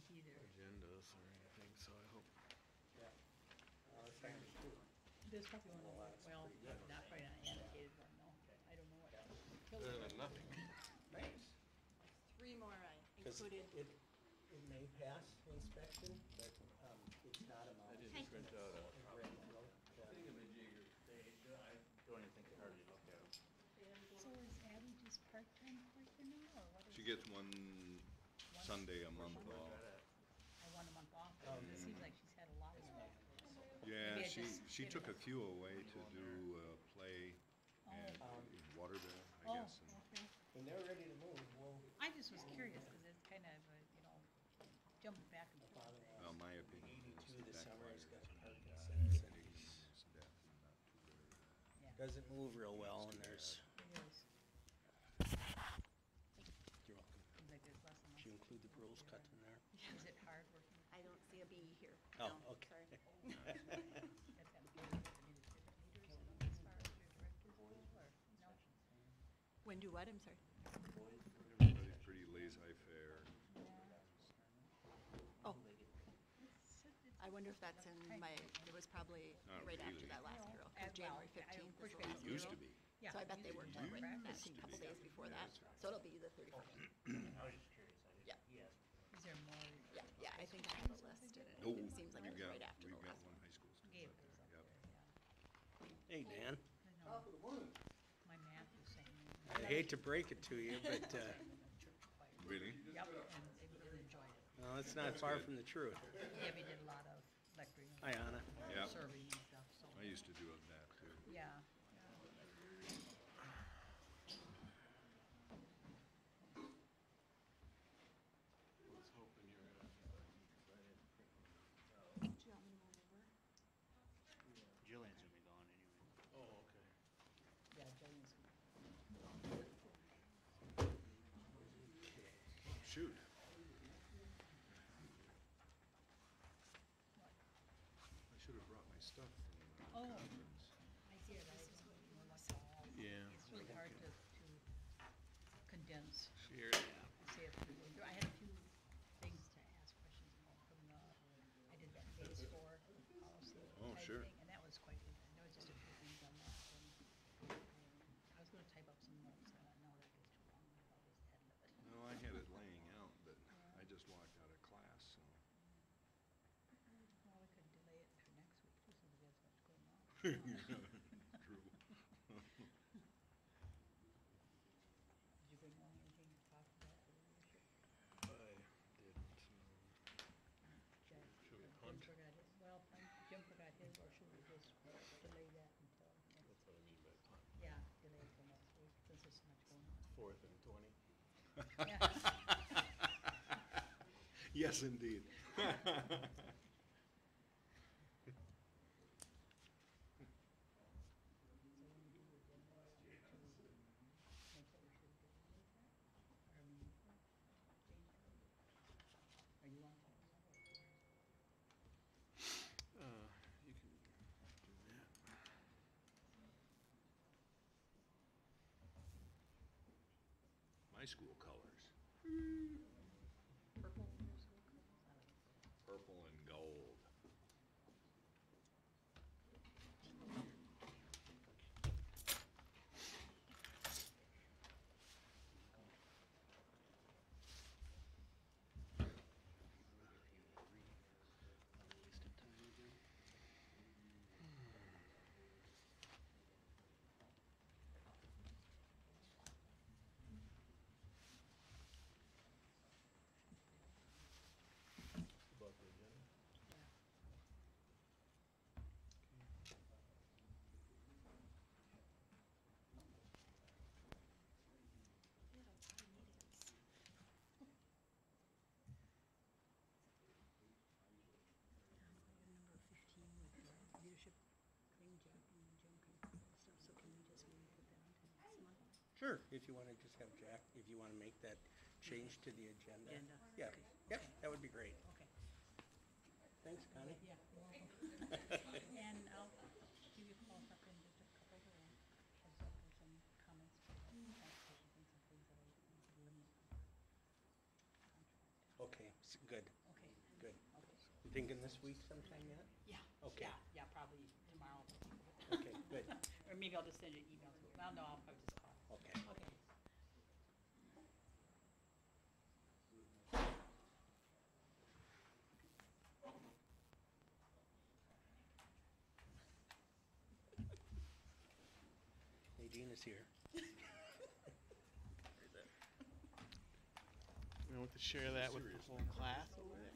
either. agendas or anything, so I hope. Yeah. It's kind of cool. There's probably one of Well, those, that's well, pretty good. not probably not an annotated one, no. I don't know what. Better than nothing. Nice. 3 more I Because included. it may pass inspection, but it's not a I mount. didn't print out a. Right, you know, Thing of a jigger, I don't even think they hardly look at them. So is Abby just part-time clerk now, or what is? She gets one Sunday a month Where's off. that at? I want a month off, but it seems like she's had a lot of them. Yeah, Maybe I she just took a didn't- few away to do play and in Waterville, I Oh, guess. And okay. when they're ready to move, we'll, I just was curious, because it's kind of, jumping back and forth. well, my opinion is 82 this that summer, he's got backfired. Parkinson's, and Ignorance, death, and not too very, Yeah, doesn't move real well, and there's, it is. you're welcome. Seems like there's less and Did you less. include the rules cut in there? Is it hard working? I don't see a B here. Oh, No, okay. sorry. That's got to be with the leaders and as far as your directors go, or no? When do what? I'm sorry. everybody's pretty laissez-faire. Oh, It's I wonder if that's in my, it was probably Not right after really. that last Well, payroll, well, because January I 15th push is the back last zero. Used to payroll. be. Yeah, So I bet they usually worked more on it practice. a couple days before that, so it'll be the 31st. I was just curious, Yeah. he asked me. Is there more? Yeah, I think I have a list, and Oh, it seems like it we've was got, right after the we've got last one one. high school student Gabe up is up there, there, yep. yeah. Hey, Dan, I know. My math is saying. I hate to break it to you, but, Really? Yep, and they really enjoyed it. well, it's not far from the truth. Debbie did a lot of lecturing. Hi, Anna. Yep. Serving and stuff, so. I used to do that too. Yeah. I was hoping you were gonna, because I didn't print them out. Do you want me to move over? Jillian's gonna be gone anyway. Oh, okay. Yeah, Jillian's. Shoot. I should have brought my stuff from the Oh. conference. I did, Yeah. it's really hard to condense. Sure. I say a few, I had a few things to ask questions about from the, I did that phase 4 policy Oh, type sure. thing, and that was quite, there was just a few things on that. And I was gonna type up some notes, and I thought, no, that gets too long, I'll just edit it. No, I had it laying out, but I just walked out of class, so. Well, we could delay it for next week, too, since we have so much going on. True. Did you bring along anything to talk about for the leadership? I didn't, Jim Should we punt? forgot his, well, Jim forgot his, or should we just delay that until next? That's what I mean by punt. Yeah, delay it till next week, since there's so much going on. 4th and 20. Yeah. Yes, indeed. So when we do the agenda, to make that we should delay that, or change it. Are you on top of that, or? You can do that. My school colors, Purple, your school colors? I don't know. purple and gold. Wasted time again. About the agenda? Yeah. We had a lot of meetings. Number 15 with leadership training, Jim can stuff, so can we just maybe put that onto next month? Sure, if you want to just have Jack, if you want to make that change to the agenda. Agenda, Yeah, okay. yep, that would be great. Okay. Thanks, Connie. Yeah, you're welcome. And I'll give you a call if I can just a couple of heads up or some comments for transportation things and things that I need to eliminate from our contract. Okay, good. Okay, Thinking this week sometime yet? Yeah. Okay. Yeah, probably tomorrow. Okay, good. Or maybe I'll just send you an email too. Well, no, I'll probably just call. Okay. Okay. Nadine is here. We want to share that with the whole class over there.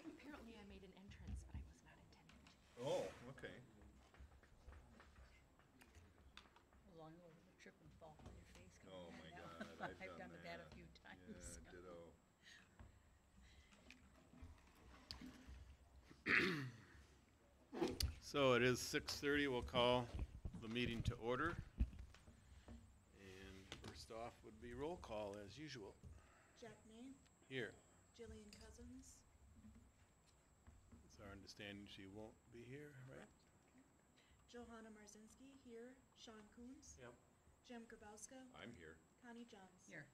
Apparently I made an entrance, but I was not intending to. Oh, okay. As long as it wasn't a trip and fall on your face. coming Oh, in my now. God, I've done that a few times. Yeah, ditto. So it is 6:30, we'll call the meeting to order. And first off would be roll call as usual. Jack May, Here, Jillian Cousins, it's our understanding she won't be here, right? Johanna Marzinski here, Sean Coons. Yep. Jim Grabowska, I'm here. Connie Johns. Here.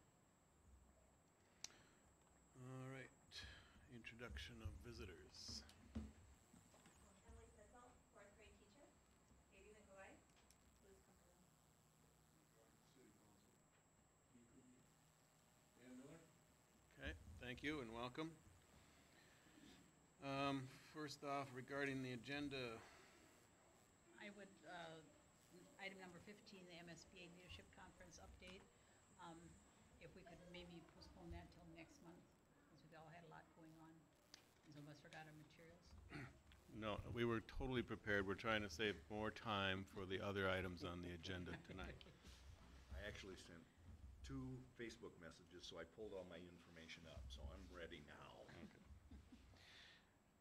All right, introduction of visitors. Emily Sitzel, fourth grade teacher. Katie Nikolai, Blues Cumberland. Okay, thank you and welcome. First off, regarding the agenda, I would, item number 15, the MSBA Leadership Conference update. If we could maybe postpone that till next month, since we've all had a lot going on. And some of us forgot our materials. no, we were totally prepared. We're trying to save more time for the other items on the agenda tonight. I actually sent 2 Facebook messages, so I pulled all my information up, so I'm ready now.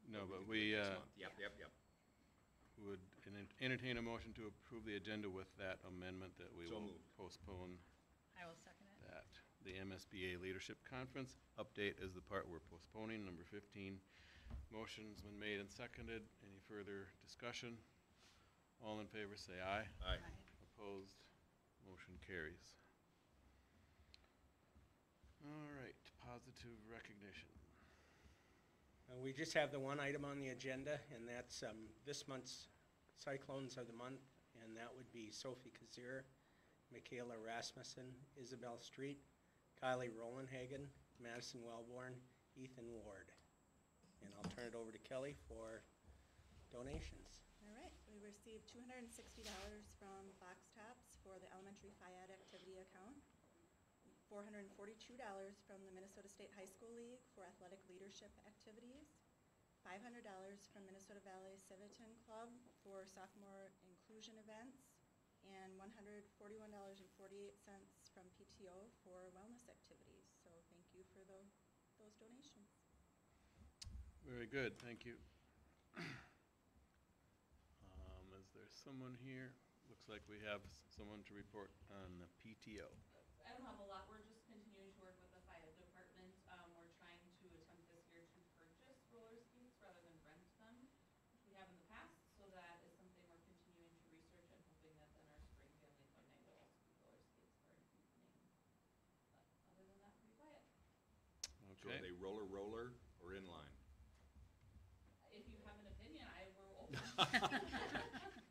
No, but can do we it next month. Yep. would entertain a motion to approve the agenda with that amendment that we So will moved. I postpone will second it. that. The MSBA Leadership Conference update is the part we're postponing, number 15. Motion's been made and seconded. Any further discussion? All in favor say aye. Aye. Opposed? Motion carries. All right, positive recognition. We just have the one item on the agenda, and that's this month's Cyclones of the Month, and that would be Sophie Kazir, Michaela Rasmussen, Isabel Street, Kylie Rolandhagen, Madison Wellborn, Ethan Ward. And I'll turn it over to Kelly for donations. All right, we received $260 from Box Tops for the elementary FIAD activity account, $442 from the Minnesota State High School League for athletic leadership activities, $500 from Minnesota Valley Civitan Club for sophomore inclusion events, and $141.48 from PTO for wellness activities. So thank you for those donations. Very good, thank you. Is there someone here? Looks like we have someone to report on the PTO. I don't have a lot. We're just continuing to work with the FIAD department. We're trying to attempt this year to purchase roller skates rather than rent them, which we have in the past. So that is something we're continuing to research and hoping that then our spring family fun night will also be roller skates for an evening. But other than that, pretty quiet. So are Okay. they roller or inline? If you have an opinion, we're open.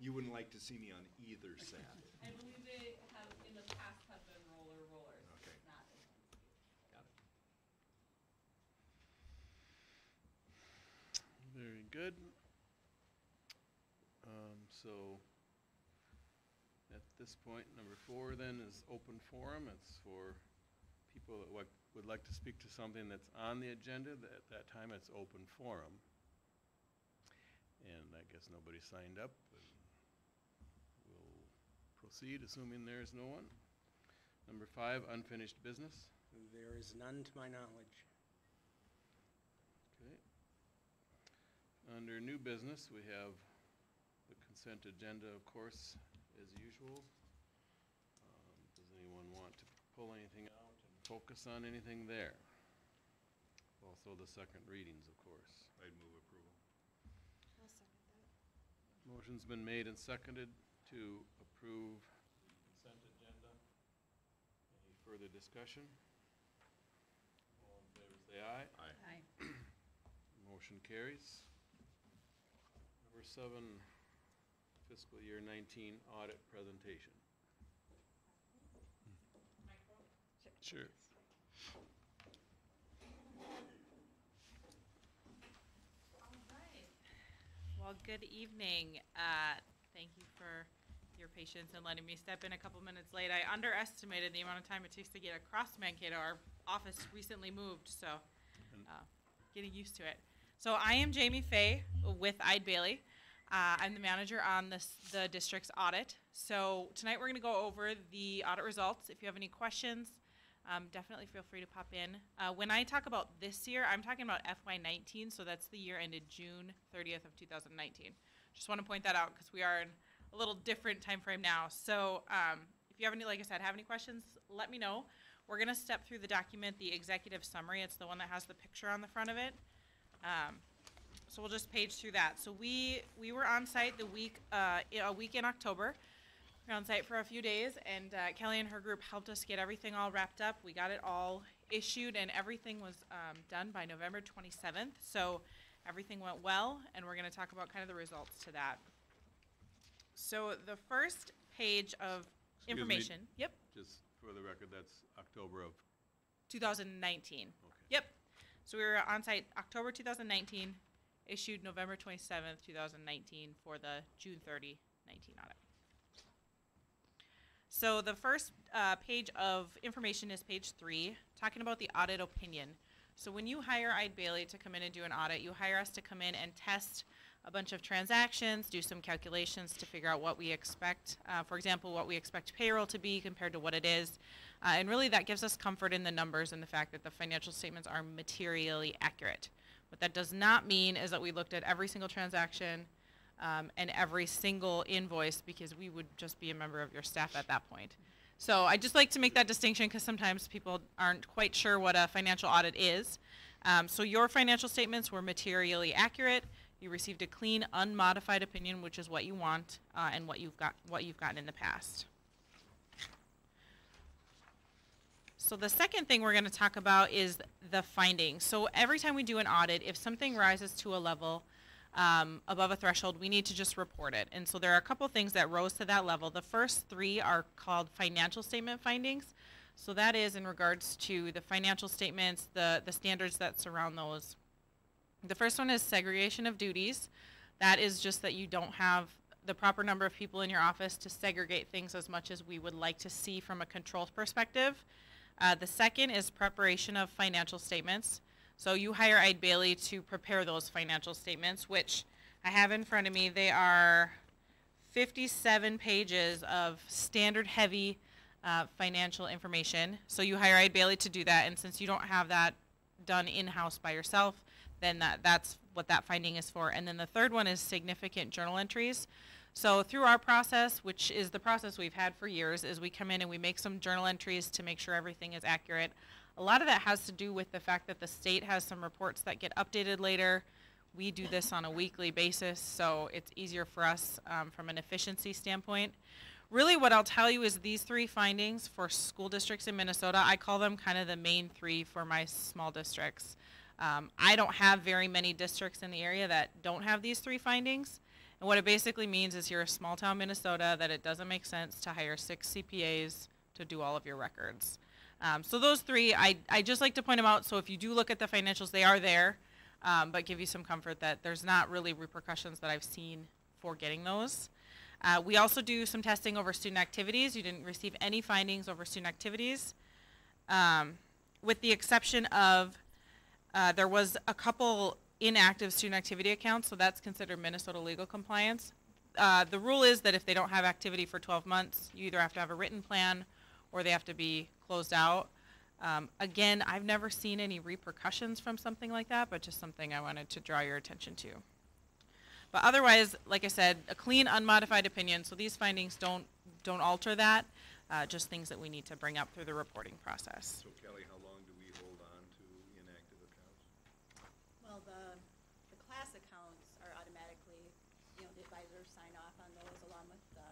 You wouldn't like to see me on either set. I believe they have in the past have been rollers, Okay. not inline skates. Got it. Very good. So at this point, number 4 then is open forum. It's for people that would like to speak to something that's on the agenda. At that time, it's open forum. And I guess nobody signed up. And we'll proceed, assuming there's no one. Number 5, unfinished business. There is none to my knowledge. Okay. Under new business, we have the consent agenda, of course, as usual. Does anyone want to pull anything out and focus on anything there? Also the second readings, of course. I'd move approval. I'll second that. Motion's been made and seconded to approve consent agenda. Any further discussion? All in favor say aye. Aye. Aye. Motion carries. Number 7, fiscal year 19 audit presentation. Sure. All right. Well, good evening. Thank you for your patience and letting me step in a couple minutes late. I underestimated the amount of time it takes to get across Mankato. Our office recently moved, so getting used to it. So I am Jamie Fay with Ide Bailey. I'm the manager on the district's audit. So tonight we're going to go over the audit results. If you have any questions, definitely feel free to pop in. When I talk about this year, I'm talking about FY19, so that's the year ended June 30th of 2019. Just want to point that out because we are in a little different time frame now. So if you have any, like I said, have any questions, let me know. We're going to step through the document, the executive summary. It's the one that has the picture on the front of it. So we'll just page through that. So we were on site a week in October. We were on site for a few days, and Kelly and her group helped us get everything all wrapped up. We got it all issued, and everything was done by November 27th. So everything went well, and we're going to talk about kind of the results to that. So the first page of information. Yep. Just for the record, that's October of 2019. Okay. Yep. So we were on site October 2019, issued November 27th, 2019 for the June 30, 19 audit. So the first page of information is page 3, talking about the audit opinion. So when you hire Ide Bailey to come in and do an audit, you hire us to come in and test a bunch of transactions, do some calculations to figure out what we expect. For example, what we expect payroll to be compared to what it is. And really that gives us comfort in the numbers and the fact that the financial statements are materially accurate. What that does not mean is that we looked at every single transaction and every single invoice, because we would just be a member of your staff at that point. So I just like to make that distinction because sometimes people aren't quite sure what a financial audit is. So your financial statements were materially accurate. You received a clean, unmodified opinion, which is what you want and what you've gotten in the past. So the second thing we're going to talk about is the findings. So every time we do an audit, if something rises to a level above a threshold, we need to just report it. And so there are a couple things that rose to that level. The first 3 are called financial statement findings. So that is in regards to the financial statements, the standards that surround those. The first one is segregation of duties. That is just that you don't have the proper number of people in your office to segregate things as much as we would like to see from a control perspective. The second is preparation of financial statements. So you hire Ide Bailey to prepare those financial statements, which I have in front of me. They are 57 pages of standard heavy financial information. So you hire Ide Bailey to do that, and since you don't have that done in-house by yourself, then that's what that finding is for. And then the third one is significant journal entries. So through our process, which is the process we've had for years, is we come in and we make some journal entries to make sure everything is accurate. A lot of that has to do with the fact that the state has some reports that get updated later. We do this on a weekly basis, so it's easier for us from an efficiency standpoint. Really what I'll tell you is these 3 findings for school districts in Minnesota, I call them kind of the main 3 for my small districts. I don't have very many districts in the area that don't have these 3 findings. And what it basically means is you're a small town Minnesota that it doesn't make sense to hire 6 CPAs to do all of your records. So those 3, I just like to point them out. So if you do look at the financials, they are there, but give you some comfort that there's not really repercussions that I've seen for getting those. We also do some testing over student activities. You didn't receive any findings over student activities, with the exception of there was a couple inactive student activity accounts, so that's considered Minnesota legal compliance. The rule is that if they don't have activity for 12 months, you either have to have a written plan or they have to be closed out. Again, I've never seen any repercussions from something like that, but just something I wanted to draw your attention to. But otherwise, like I said, a clean, unmodified opinion, so these findings don't alter that, just things that we need to bring up through the reporting process. So Kelly, how long do we hold on to inactive accounts? Well, the class accounts are automatically, the advisors sign off on those along with the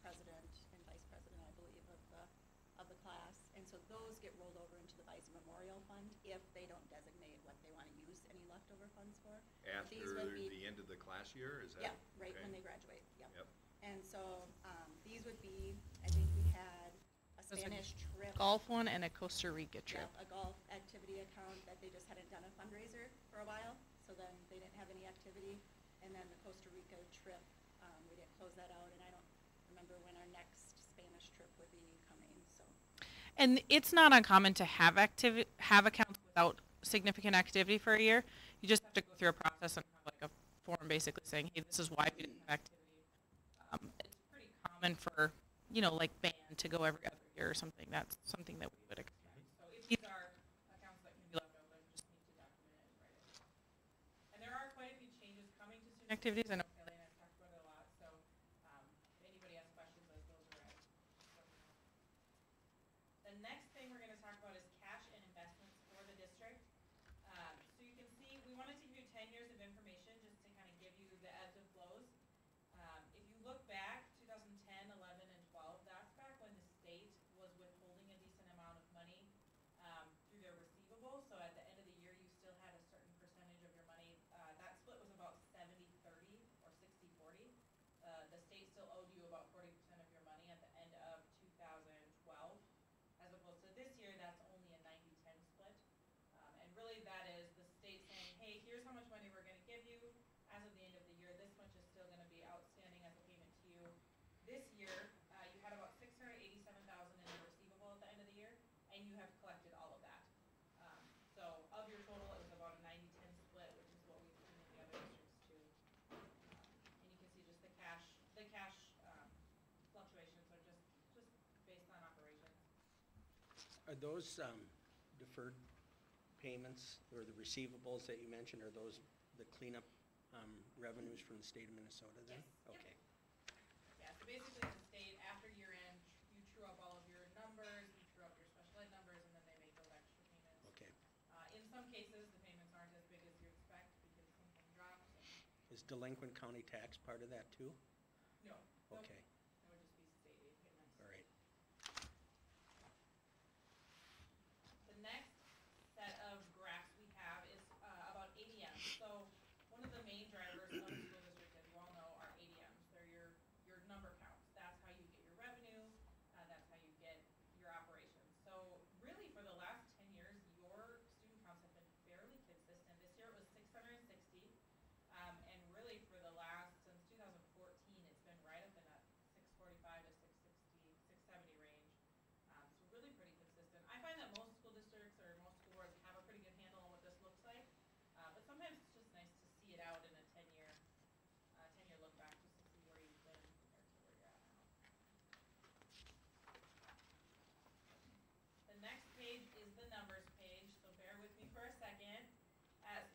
president and vice president, I believe, of the class. And so those get rolled over into the Vice Memorial Fund if they don't designate what they want to use any leftover funds for. But these After would be- the end of the class year, is that? Yeah, right when okay? they graduate, yep. Yep. And so, these would be, I think we had a Those are Spanish trip. Golf one and a Costa Rica Yeah, trip. a golf activity account that they just hadn't done a fundraiser for a while, so then they didn't have any activity. And then the Costa Rica trip, we didn't close that out, and I don't remember when our next Spanish trip would be coming, so. And it's not uncommon to have accounts without significant activity for a year. You just have to go through a process and have like a form basically saying, hey, this is why we didn't have activity. It's pretty common for, like band to go every other year or something. That's something that we would expect. So if these are accounts that can be left open, just need to document it and write it. And there are quite a few changes coming to student activities. I know Kelly and I have talked about it a lot, so if anybody has questions as those are read, let me know. The next thing we're going to talk about is cash and investments for the district. So you can see, we wanted to give you 10 years of information just to kind of give you the ebbs and flows. If you look back, 2010, 11, and 12, that's back when the state was withholding a decent amount of money through their receivables. So at the end of the year, you still had a certain percentage of your money. That split was about 70-30 or 60-40. The state still owed you about 40% of your money at the end of 2012. As opposed to this year, that's only a 90-10 split. And really that is the state saying, hey, here's how much money we're going to give you. As of the end of the year, this much is still going to be outstanding as a payment to you. This year, you had about $687,000 in your receivable at the end of the year, and you have collected all of that. So of your total, it was about a 90-10 split, which is what we've seen in the other districts too. And you can see just the cash fluctuations are just based on operations. Are those deferred payments or the receivables that you mentioned, are those the cleanup revenues from the state of Minnesota then? Yes. Yep. Okay. Yeah, so basically the state, after year end, you true up all of your numbers, you true up your special ed numbers, and then they make those extra payments. Okay. In some cases, the payments aren't as big as you expect because something drops. Is delinquent county tax part of that too? No. Nope. Okay, It would just be state aid payments. all right. The next set of graphs we have is about ADMs. So one of the main drivers of the school district, as you all know, are ADMs. They're your number counts. That's how you get your revenue. That's how you get your operations. So really for the last 10 years, your student counts have been fairly consistent. This year it was 660. And really for the last, since 2014, it's been right up in that 645 to 660, 670 range. So really pretty consistent. I find that most school districts or most school boards have a pretty good handle on what this looks like. But sometimes it's just nice to see it out in a 10-year look back just to see where you've been compared to where you're at now. The next page is the numbers page, so bear with me for a second.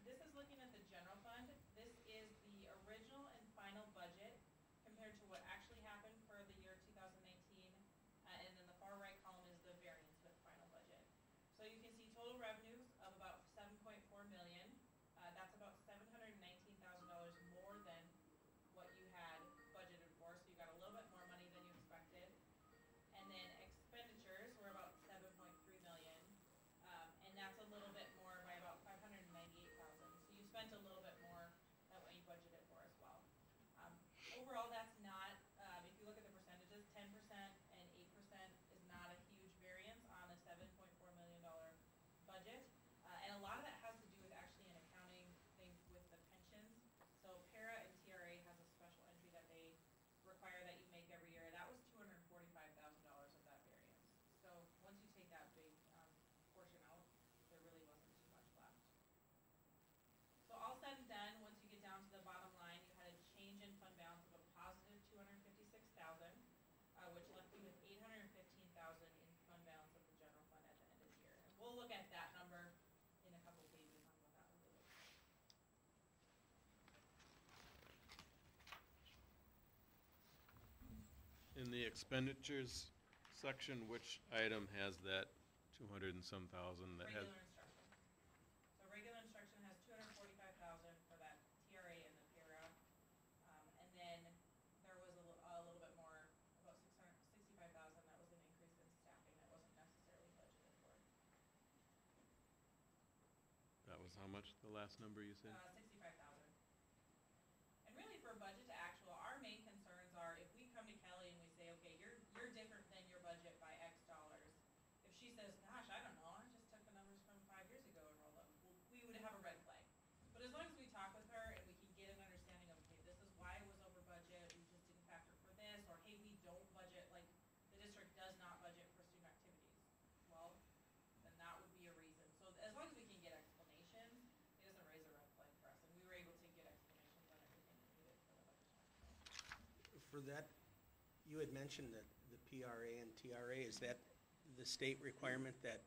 This is looking at the general fund. This is the original and final budget compared to what actually happened for the year 2019. And then the far right column is the variance with final budget. So you can see total revenues of about $7.4 million. That's about $719,000 more than what you had budgeted for. So you got a little bit more money than you expected. And then expenditures were about $7.3 million. And that's a little bit more by about $598,000. So you spent a little bit more than what you budgeted for as well. Overall, that's not, if you look at the percentages, 10% and 8% is not a huge variance on a $7.4 million budget. And a lot of that has to do with actually an accounting thing with the pensions. So para and TRA has a special entry that they require that you make every year. That was $245,000 of that variance. So once you take that big portion out, there really wasn't too much left. So all said and done, once you get down to the bottom line, you had a change in fund balance of a positive $256,000, which left you with $815,000 in fund balance of the general fund at the end of the year. And we'll look at that number in a couple pages on what that really looks like. In the expenditures section, which item has that 200 and some thousand that has? Regular instruction. So regular instruction has $245,000 for that TRA and the para. And then there was a little bit more, about $665,000 that was an increase in staffing that wasn't necessarily budgeted for. That was how much, the last number you said? 65,000. And really for budget to actual, our main concerns are if we come to Kelly and we say, okay, you're different than your budget by X dollars. If she says, gosh, I don't know, I just took the numbers from 5 years ago and rolled them, well, we would have a red flag. But as long as we talk with her and we can get an understanding of, okay, this is why it was over budget, we just didn't factor for this, or hey, we don't budget, like, the district does not budget for student activities. Well, then that would be a reason. So as long as we can get explanations, it doesn't raise a red flag for us, and we were able to get explanations on everything that needed for the budget time. For that, you had mentioned that the PRA and TRA, is that the state requirement that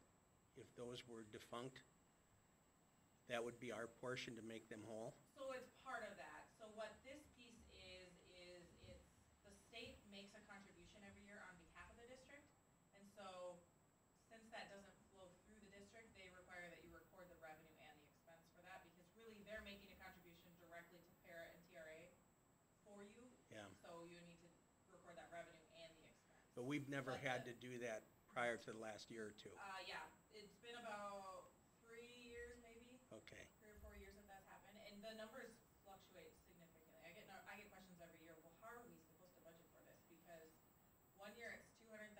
if those were defunct, that would be our portion to make them whole? So it's part of that. So what this piece is it's, the state makes a contribution every year on behalf of the district. And so since that doesn't flow through the district, they require that you record the revenue and the expense for that, because really they're making a contribution directly to para and TRA for you. Yeah. So you need to record that revenue and the expense. But we've never But had the- to do that prior to the last year or two. Yeah, it's been about 3 years maybe. Okay. 3 or 4 years that that's happened, and the numbers fluctuate significantly. I get questions every year, well, how are we supposed to budget for this? Because one year it's 200,000,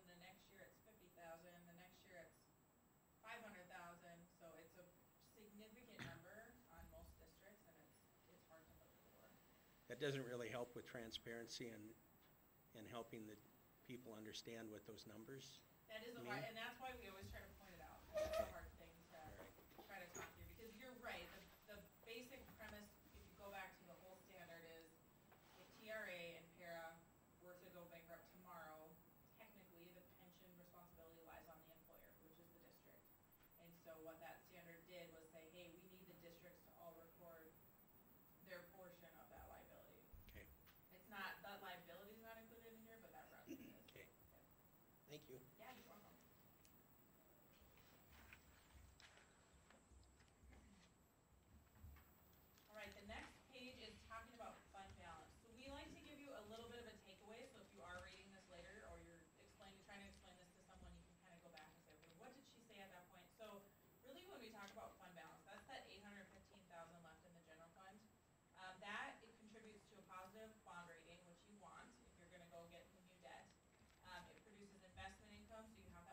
the next year it's 50,000, the next year it's 500,000, so it's a significant number on most districts, and it's hard to budget for. That doesn't really help with transparency and helping the people understand what those numbers That is a mean. hard, and that's why we always try to point it out. That's a hard thing to Right. try to talk through, because you're right, the basic premise, if you go back to the whole standard, is if TRA and para were to go bankrupt tomorrow, technically the pension responsibility lies on the employer, which is the district. And so what that standard did was say, hey, we need the districts to all record their portion of that liability. Okay. It's not, that liability is not included in here, but that revenue is. Okay. Yep. Thank you. Yeah, you're welcome. All right, the next page is talking about fund balance. So we like to give you a little bit of a takeaway, so if you are reading this later or you're trying to explain this to someone, you can kind of go back and say, okay, what did she say at that point? So really when we talk about fund balance, that's that 815,000 left in the general fund. That it contributes to a positive bond rating, which you want if you're gonna go get new debt. It produces investment income, so you have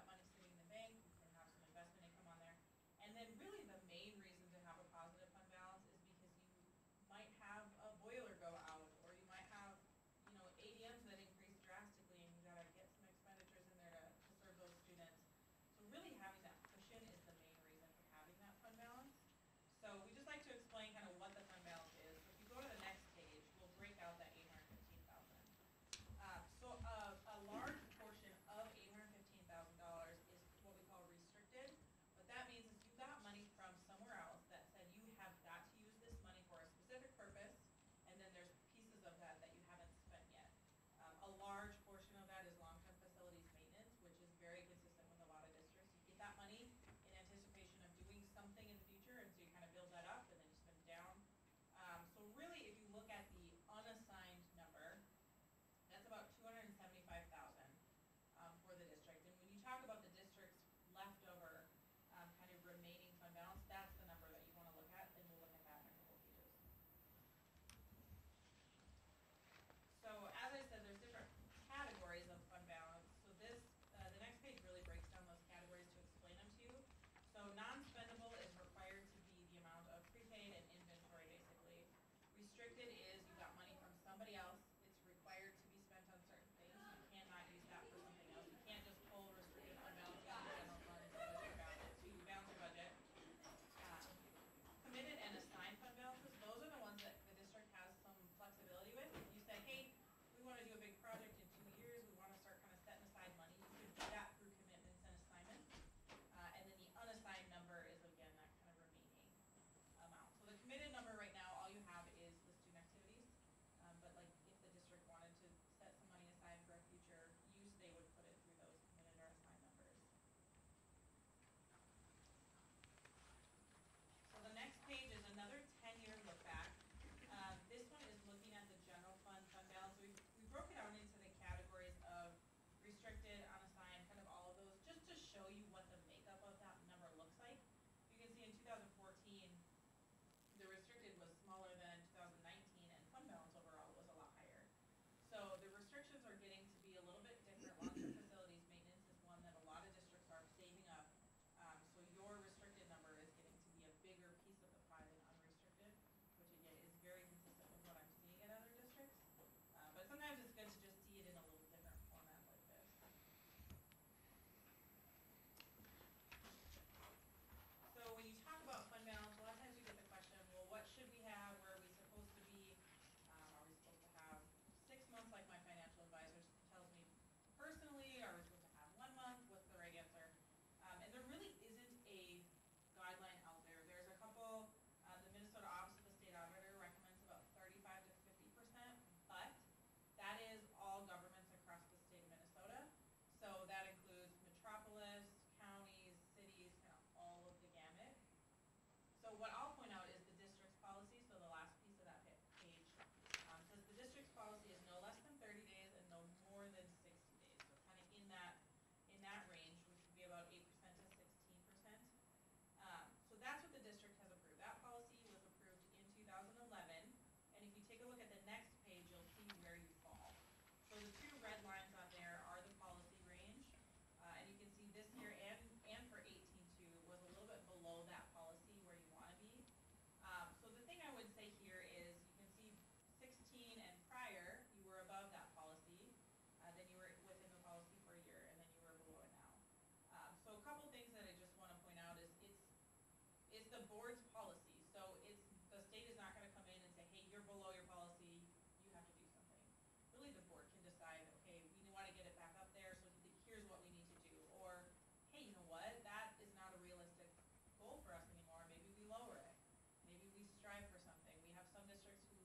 the board's policy, so it's, the state is not gonna come in and say, hey, you're below your policy, you have to do something. Really, the board can decide, okay, we wanna get it back up there, so here's what we need to do, or, hey, you know what, that is not a realistic goal for us anymore, maybe we lower it. Maybe we strive for something. We have some districts who,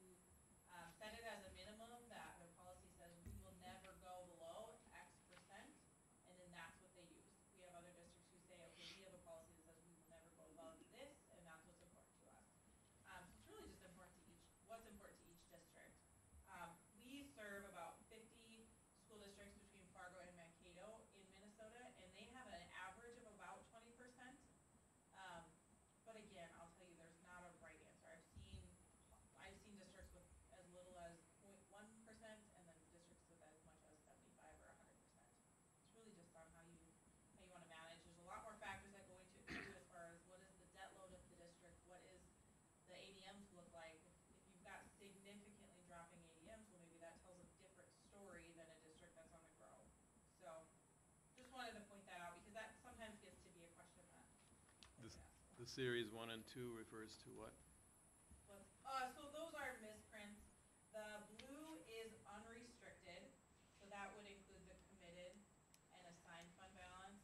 set it as a minimum, that their policy says we will never go below X percent, and then that's what they use. We have other districts who say, okay, we have a policy that says we will never go above this, and that's what's important to us. So it's really just important to what's important to each district. We serve about 50 school districts between Fargo and Mankato in Minnesota, and they have an average of about 20%. But again, I'll tell you, there's not a right answer. I've seen districts with as little as 0.1%, and then districts with as much as 75 or 100%. It's really just on how you want to manage. There's a lot more factors that go into it too, as far as what is the debt load of the district, what is the ADMs look like. If you've got significantly dropping ADMs, well, maybe that tells a different story than a district that's on the grow. So, just wanted to point that out, because that sometimes gets to be a question that This, gets asked. the series 1 and 2 refers to what? So those are misprints. The blue is unrestricted, so that would include the committed and assigned fund balance.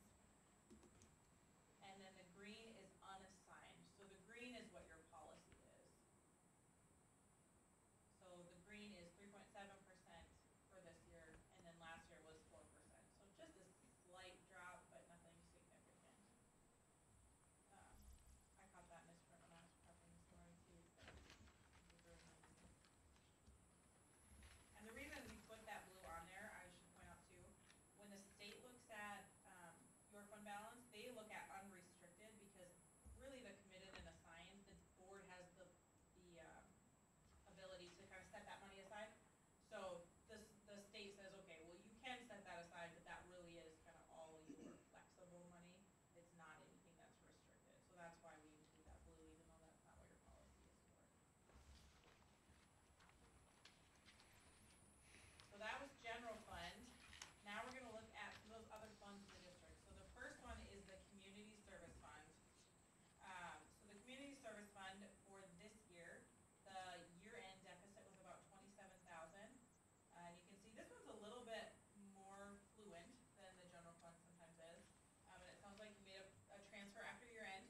And then the green is unassigned, so the green is what your policy is. So the green is 3.7% for this year, and then last year was 4%. So just a slight drop, but nothing significant. I caught that misprint when I was prepping this morning too. And the reason we put that blue on there, I should point out too, when the state looks at your fund balance, they look at unrestricted, because really the committed and assigned, the board has the ability to kind of set that money aside. So the state says, okay, well, you can set that aside, but that really is kind of all your flexible money. It's not anything that's restricted. So that's why we include that blue, even though that's not what your policy is for. So that was general fund. Now we're gonna look at those other funds in the district. So the first one is the community service fund. So the community service fund for this year, the year-end deficit was about 27,000. And you can see this one's a little bit more fluent than the general fund sometimes is. And it sounds like you made a transfer after year-end,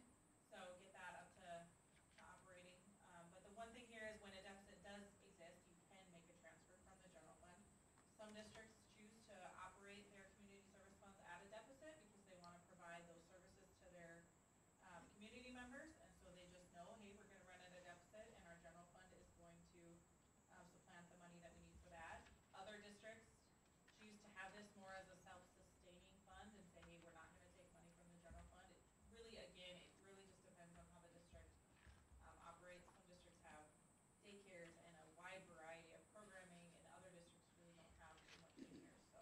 so get that up to operating. But the one thing here is when a deficit does exist, you can make a transfer from the general fund. Some districts choose to operate their community service funds at a deficit because they want to provide those services to their community members, and so they just know, hey, we're going to run at a deficit, and our general fund is going to supplant the money that we need for that. Other districts choose to have this more as a self-sustaining fund and say, hey, we're not going to take money from the general fund. It really, again, it really just depends on how the district operates. Some districts have daycares and a wide variety of programming, and other districts really don't have too much in here, so.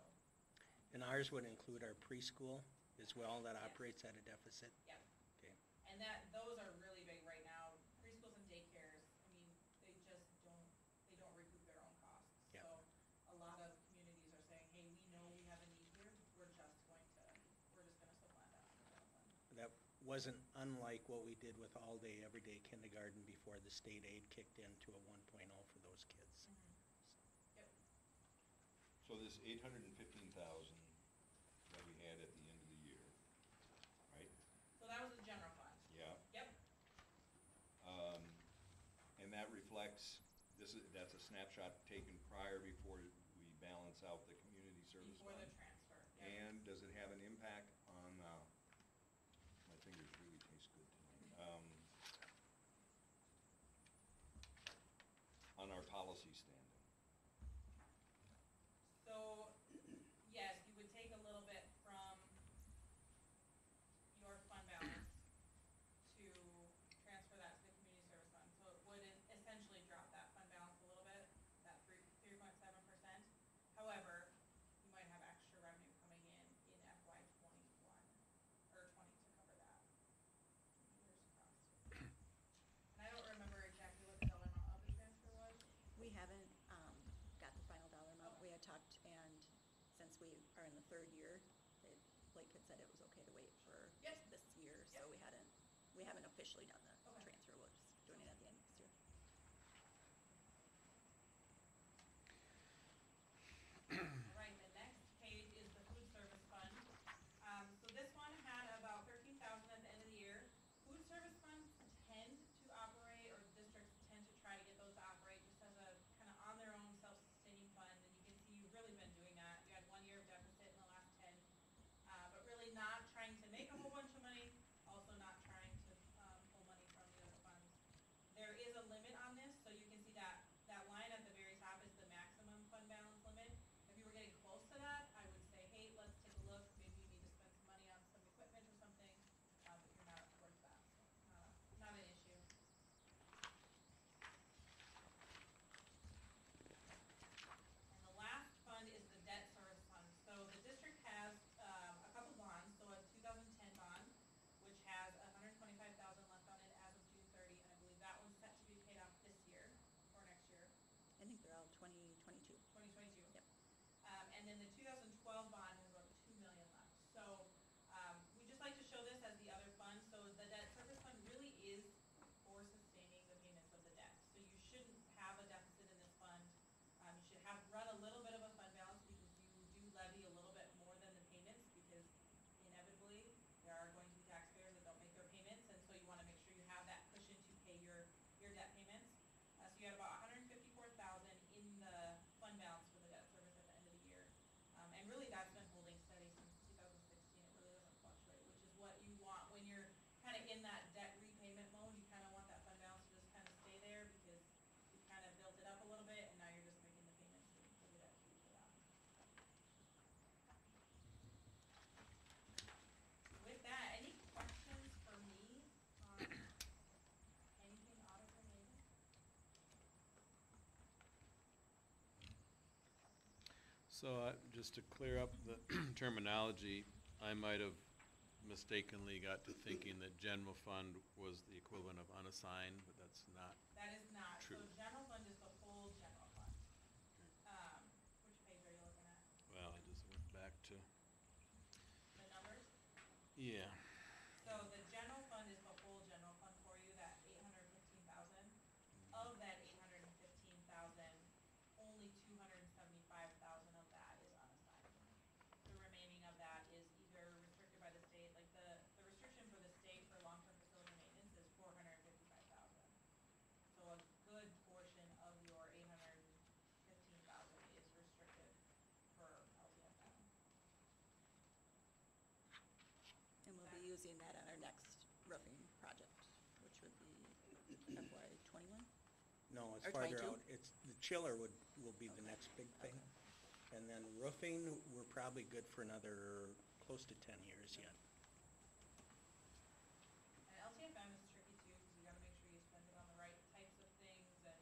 And ours would include our preschool as well, that Yes. operates at a deficit? Yep. Okay. And those are really big right now. Preschools and daycares, I mean, they don't recoup their own costs. Yep. So a lot of communities are saying, hey, we know we have a need here, we're just gonna supplant that from the general fund. That wasn't unlike what we did with all-day, everyday kindergarten before the state aid kicked into a 1.0 for those kids. Yep. So this 815,000 that we had at the end of the year, right? So that was the general fund. Yeah. Yep. And that reflects, that's a snapshot taken prior before we balance out the community service Before fund? the transfer. Yep. And does it have an impact on, my fingers really taste good tonight, on our policy standing? So, yes, you would take a little bit from your fund balance to transfer that to the community service fund. So it would essentially drop that fund balance a little bit, that 3.7%. However, you might have extra revenue coming in FY '21, or '20 to cover that. Fingers crossed. And I don't remember exactly what the dollar amount of the transfer was. We haven't got the final dollar amount. We had talked, and since we are in the third year, Blake had said it was okay to wait for Yep. this year, so Yep. we haven't officially done the And then the 2012 bond has about 2 million left. So, we just like to show this as the other fund. So the debt service fund really is for sustaining the payments of the debt. So you shouldn't have a deficit in this fund. You should run a little bit of a fund balance because you do levy a little bit more than the payments, because inevitably there are going to be taxpayers that don't make their payments, and so you want to make sure you have that cushion to pay your debt payments. So you had about 154,000 in the fund balance for the debt service at the end of the year. And really that's been holding steady since 2016. It really doesn't fluctuate, which is what you want when you're kind of in that debt repayment mode. You kind of want that fund balance to just kind of stay there, because you kind of built it up a little bit and now you're just making the payments waiting for the debt to be paid off. With that, any questions for me on anything audit related? So, just to clear up the terminology, I might have mistakenly got to thinking that general fund was the equivalent of unassigned, but that's not. That is not. True. So general fund is the whole general fund. Which page are you looking at? Well, I just went back to, The numbers? yeah. So the general fund is the whole general fund for you, that 815,000. Of that 815,000, only 275,000 of that is unassigned. The remaining of that is either restricted by the state, like the restriction for the state for long-term facility maintenance is 455,000. So a good portion of your 815,000 is restricted for LTFM. And we'll be using that on our next roofing project, which would be FY '21? No, it's Or farther 22? out. It's, the chiller will be the next big thing. And then roofing, we're probably good for another close to 10 years yet. And LTFM is tricky too, because you gotta make sure you spend it on the right types of things and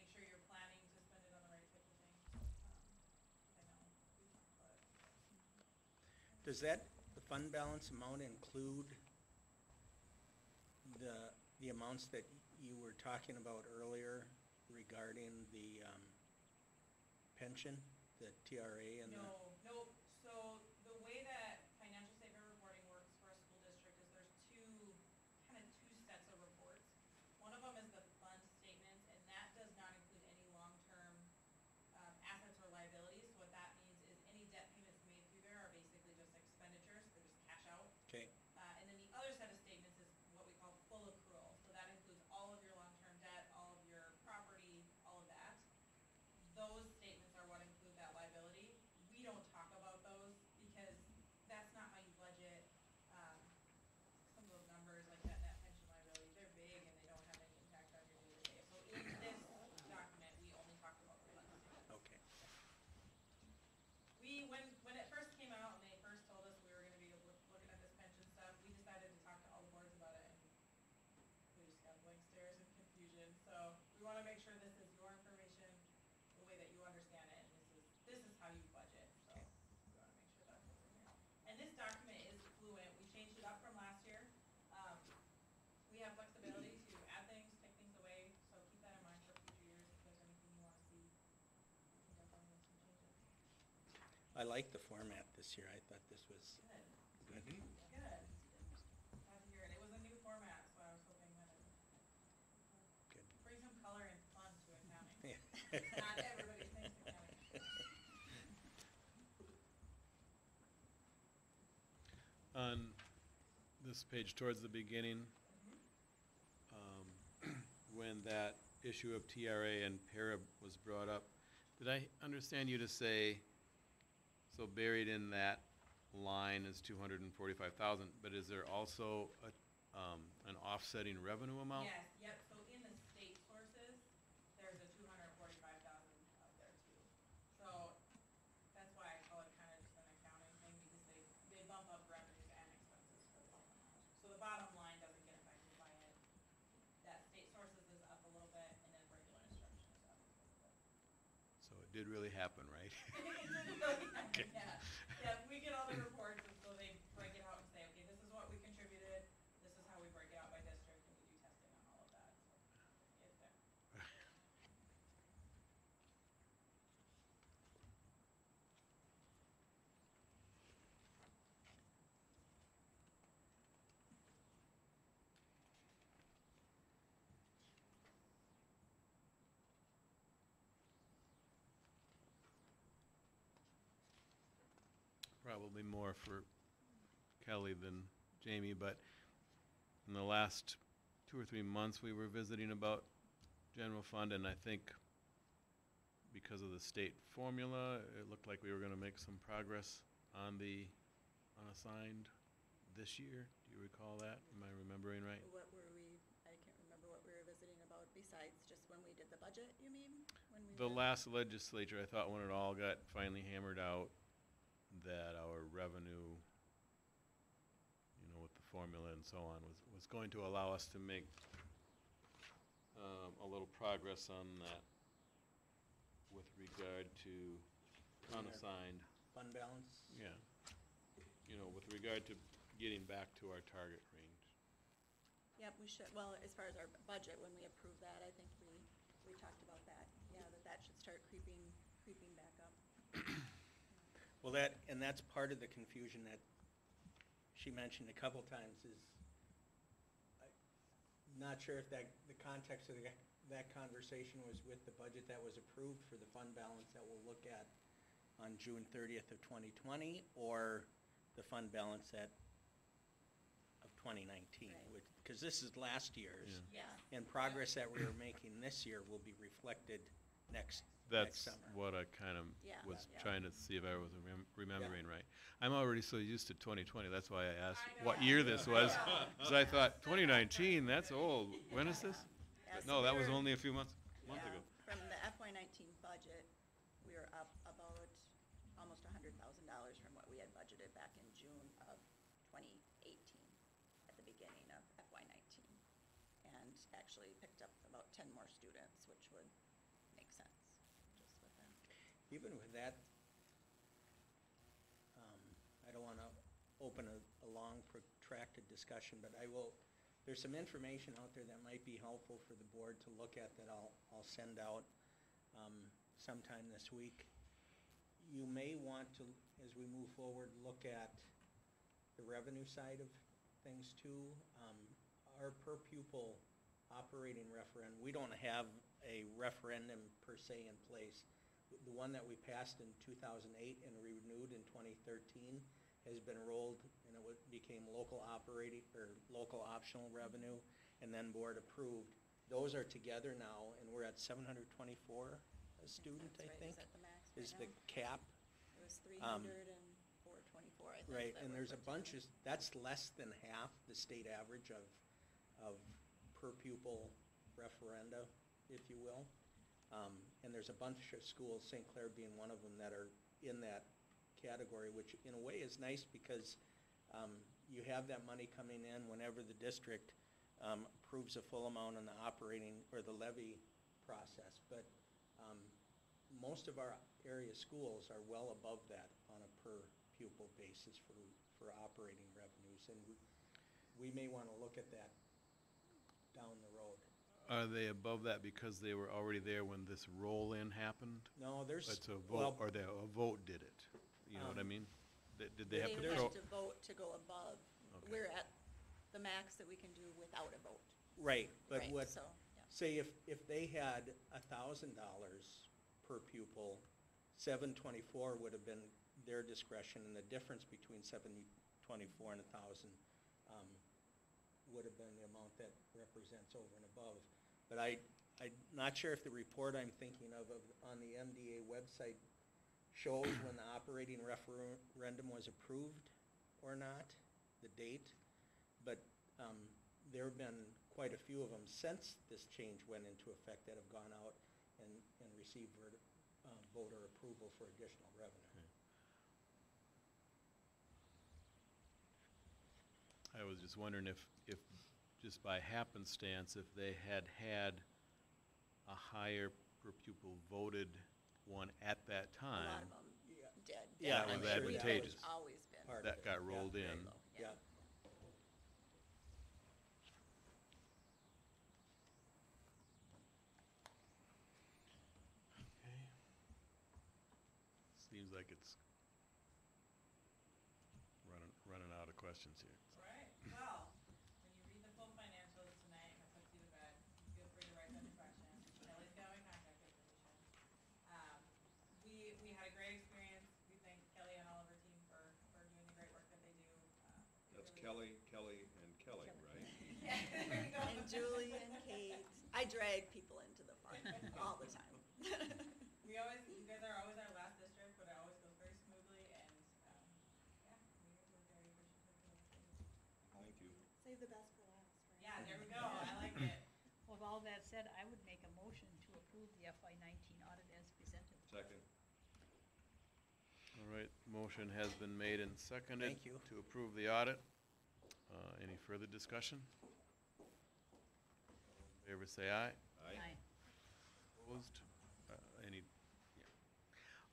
make sure you're planning to spend it on the right types of things. I know, we talked about it. Does that, the fund balance amount include the amounts that you were talking about earlier regarding the pension, the TRA and the? No, nope. So the way that financial statement reporting works for a school district is there's two sets of reports. One of them is the fund statements, and that does not include any long-term assets or liabilities. So what that means is any debt payments made through there are basically just expenditures, they're just cash out. Okay, And then the other set of statements is what we call full accrual. So that includes all of your long-term debt, all of your property, all of that. Those statements are what include that liability. We don't talk about those because that's not how you budget. Some of those numbers, like that net pension liability, they're big and they don't have any impact on your day-to-day. So in this document, we only talk about the fund statement. okay. When it first came out and they first told us we were gonna be looking at this pension stuff, we decided to talk to all the boards about it, and we just got blank stares and confusion. So we wanna make sure this is your information, the way that you understand it, and this is how you budget, so we wanna make sure that's what's in here. And this document is fluent, we changed it up from last year. We have flexibility to add things, take things away, so keep that in mind for future years. If there's anything you wanna see, we can definitely make some changes. I like the format this year. I thought this was Good. good. Good. Glad to hear it. It was a new format, so I was hoping that it would Good. bring some color and fun to accounting. Yeah. Not everybody thinks accounting. On this page towards the beginning, when that issue of TRA and para was brought up, did I understand you to say, so buried in that line is 245,000, but is there also an offsetting revenue amount? Yes, yep, so in the state sources, there's a 245,000 up there too. So that's why I call it kind of just an accounting thing, because they bump up revenues and expenses for the same amount. So the bottom line doesn't get affected by it. That state sources is up a little bit, and then regular instruction is up a little bit. So it did really happen, right? Okay. Yeah, yeah, we get all the reports, and so they break it out and say, okay, this is what we contributed, this is how we break it out by district, and we do testing on all of that, so it's there. probably more for Kelly than Jamie, but in the last 2 or 3 months, we were visiting about general fund, and I think because of the state formula, it looked like we were gonna make some progress on the unassigned this year. Do you recall that? Am I remembering right? What were we, I can't remember what we were visiting about besides just when we did the budget, you mean? When we The were- last legislature, I thought when it all got finally hammered out, that our revenue, you know, with the formula and so on, was going to allow us to make a little progress on that with regard to unassigned, Fund balance? yeah. You know, with regard to getting back to our target range. Yep, we should, well, as far as our budget, when we approved that, I think we talked about that. Yeah, that should start creeping back up. Well, and that's part of the confusion that she mentioned a couple times is, I'm not sure if the context of that conversation was with the budget that was approved for the fund balance that we'll look at on June 30th of 2020, or the fund balance of 2019, Right. because this is last year's. Yeah. Yeah. And progress that we are making this year will be reflected next That's summer. what I kind of Yeah. was Yeah. trying to see if I was remembering right. I'm already so used to 2020, that's why I asked I what know. year this was. Because I thought, 2019, that's old. When is this? Yeah, so No, that we was were- only a few month yeah, ago. From the FY19 budget, we were up about almost $100,000 from what we had budgeted back in June of 2018, at the beginning of FY19. And actually picked up about 10 more students, which would make sense, just with that. Even with that, I don't want to open a long protracted discussion, but there's some information out there that might be helpful for the board to look at that I'll send out sometime this week. You may want to, as we move forward, look at the revenue side of things too. Our per pupil operating referendum, we don't have a referendum per se in place. The one that we passed in 2008 and renewed in 2013 has been rolled, and it became local operating, or local optional revenue, and then board approved. Those are together now, and we're at 724 a student, I That's right. think, Is that the max is right the now? cap. It was 324, I think. Right, that and were there's a put bunch together. that's less than half the state average of per pupil referenda, if you will. And there's a bunch of schools, St. Clair being one of them, that are in that category, which in a way is nice because you have that money coming in whenever the district approves a full amount on the operating or the levy process. But most of our area schools are well above that on a per pupil basis for operating revenues, and we may want to look at that down the road. Are they above that because they were already there when this roll-in happened? No, there's, It's a well, vote, or a vote did it? You know what I mean? Did they have to They pro? have to vote to go above. Okay. We're at the max that we can do without a vote. right, but Right, what, so, yeah. say if they had $1,000 per pupil, 724 would have been their discretion, and the difference between 724 and 1,000 would have been the amount that represents over and above. But I'm not sure if the report I'm thinking of on the MDA website shows when the operating referendum was approved or not, the date. But there have been quite a few of them since this change went into effect that have gone out and received voter approval for additional revenue. I was just wondering if just by happenstance, if they had a higher per pupil voted one at that A time, lot of them did. Yeah, that I'm was sure advantageous. That's always been. Part of that it, got yeah. rolled in. Very low, Yeah. Okay. Seems like it's running out of questions here. Right, well, when you read the full financials tonight and it puts you to bed, feel free to write them questions. Kelly's got my contact information. We had a great experience. We thank Kelly and all of her team for Kelly, Kelly, and Kelly, right? Yeah, there you go. And Julie and Kate. I drag people into the fun all the time. We always, you guys are always our last district, but it always goes very smoothly, and, yeah, we're very appreciative of things. Thank you. Save the best for last, right? Yeah, there we go, I like it. With all that said, I would make a motion to approve the FY19 audit as presented. Second. All right, motion has been made and seconded. Thank you. To approve the audit. Any further discussion? All in favor say aye. Aye. Opposed?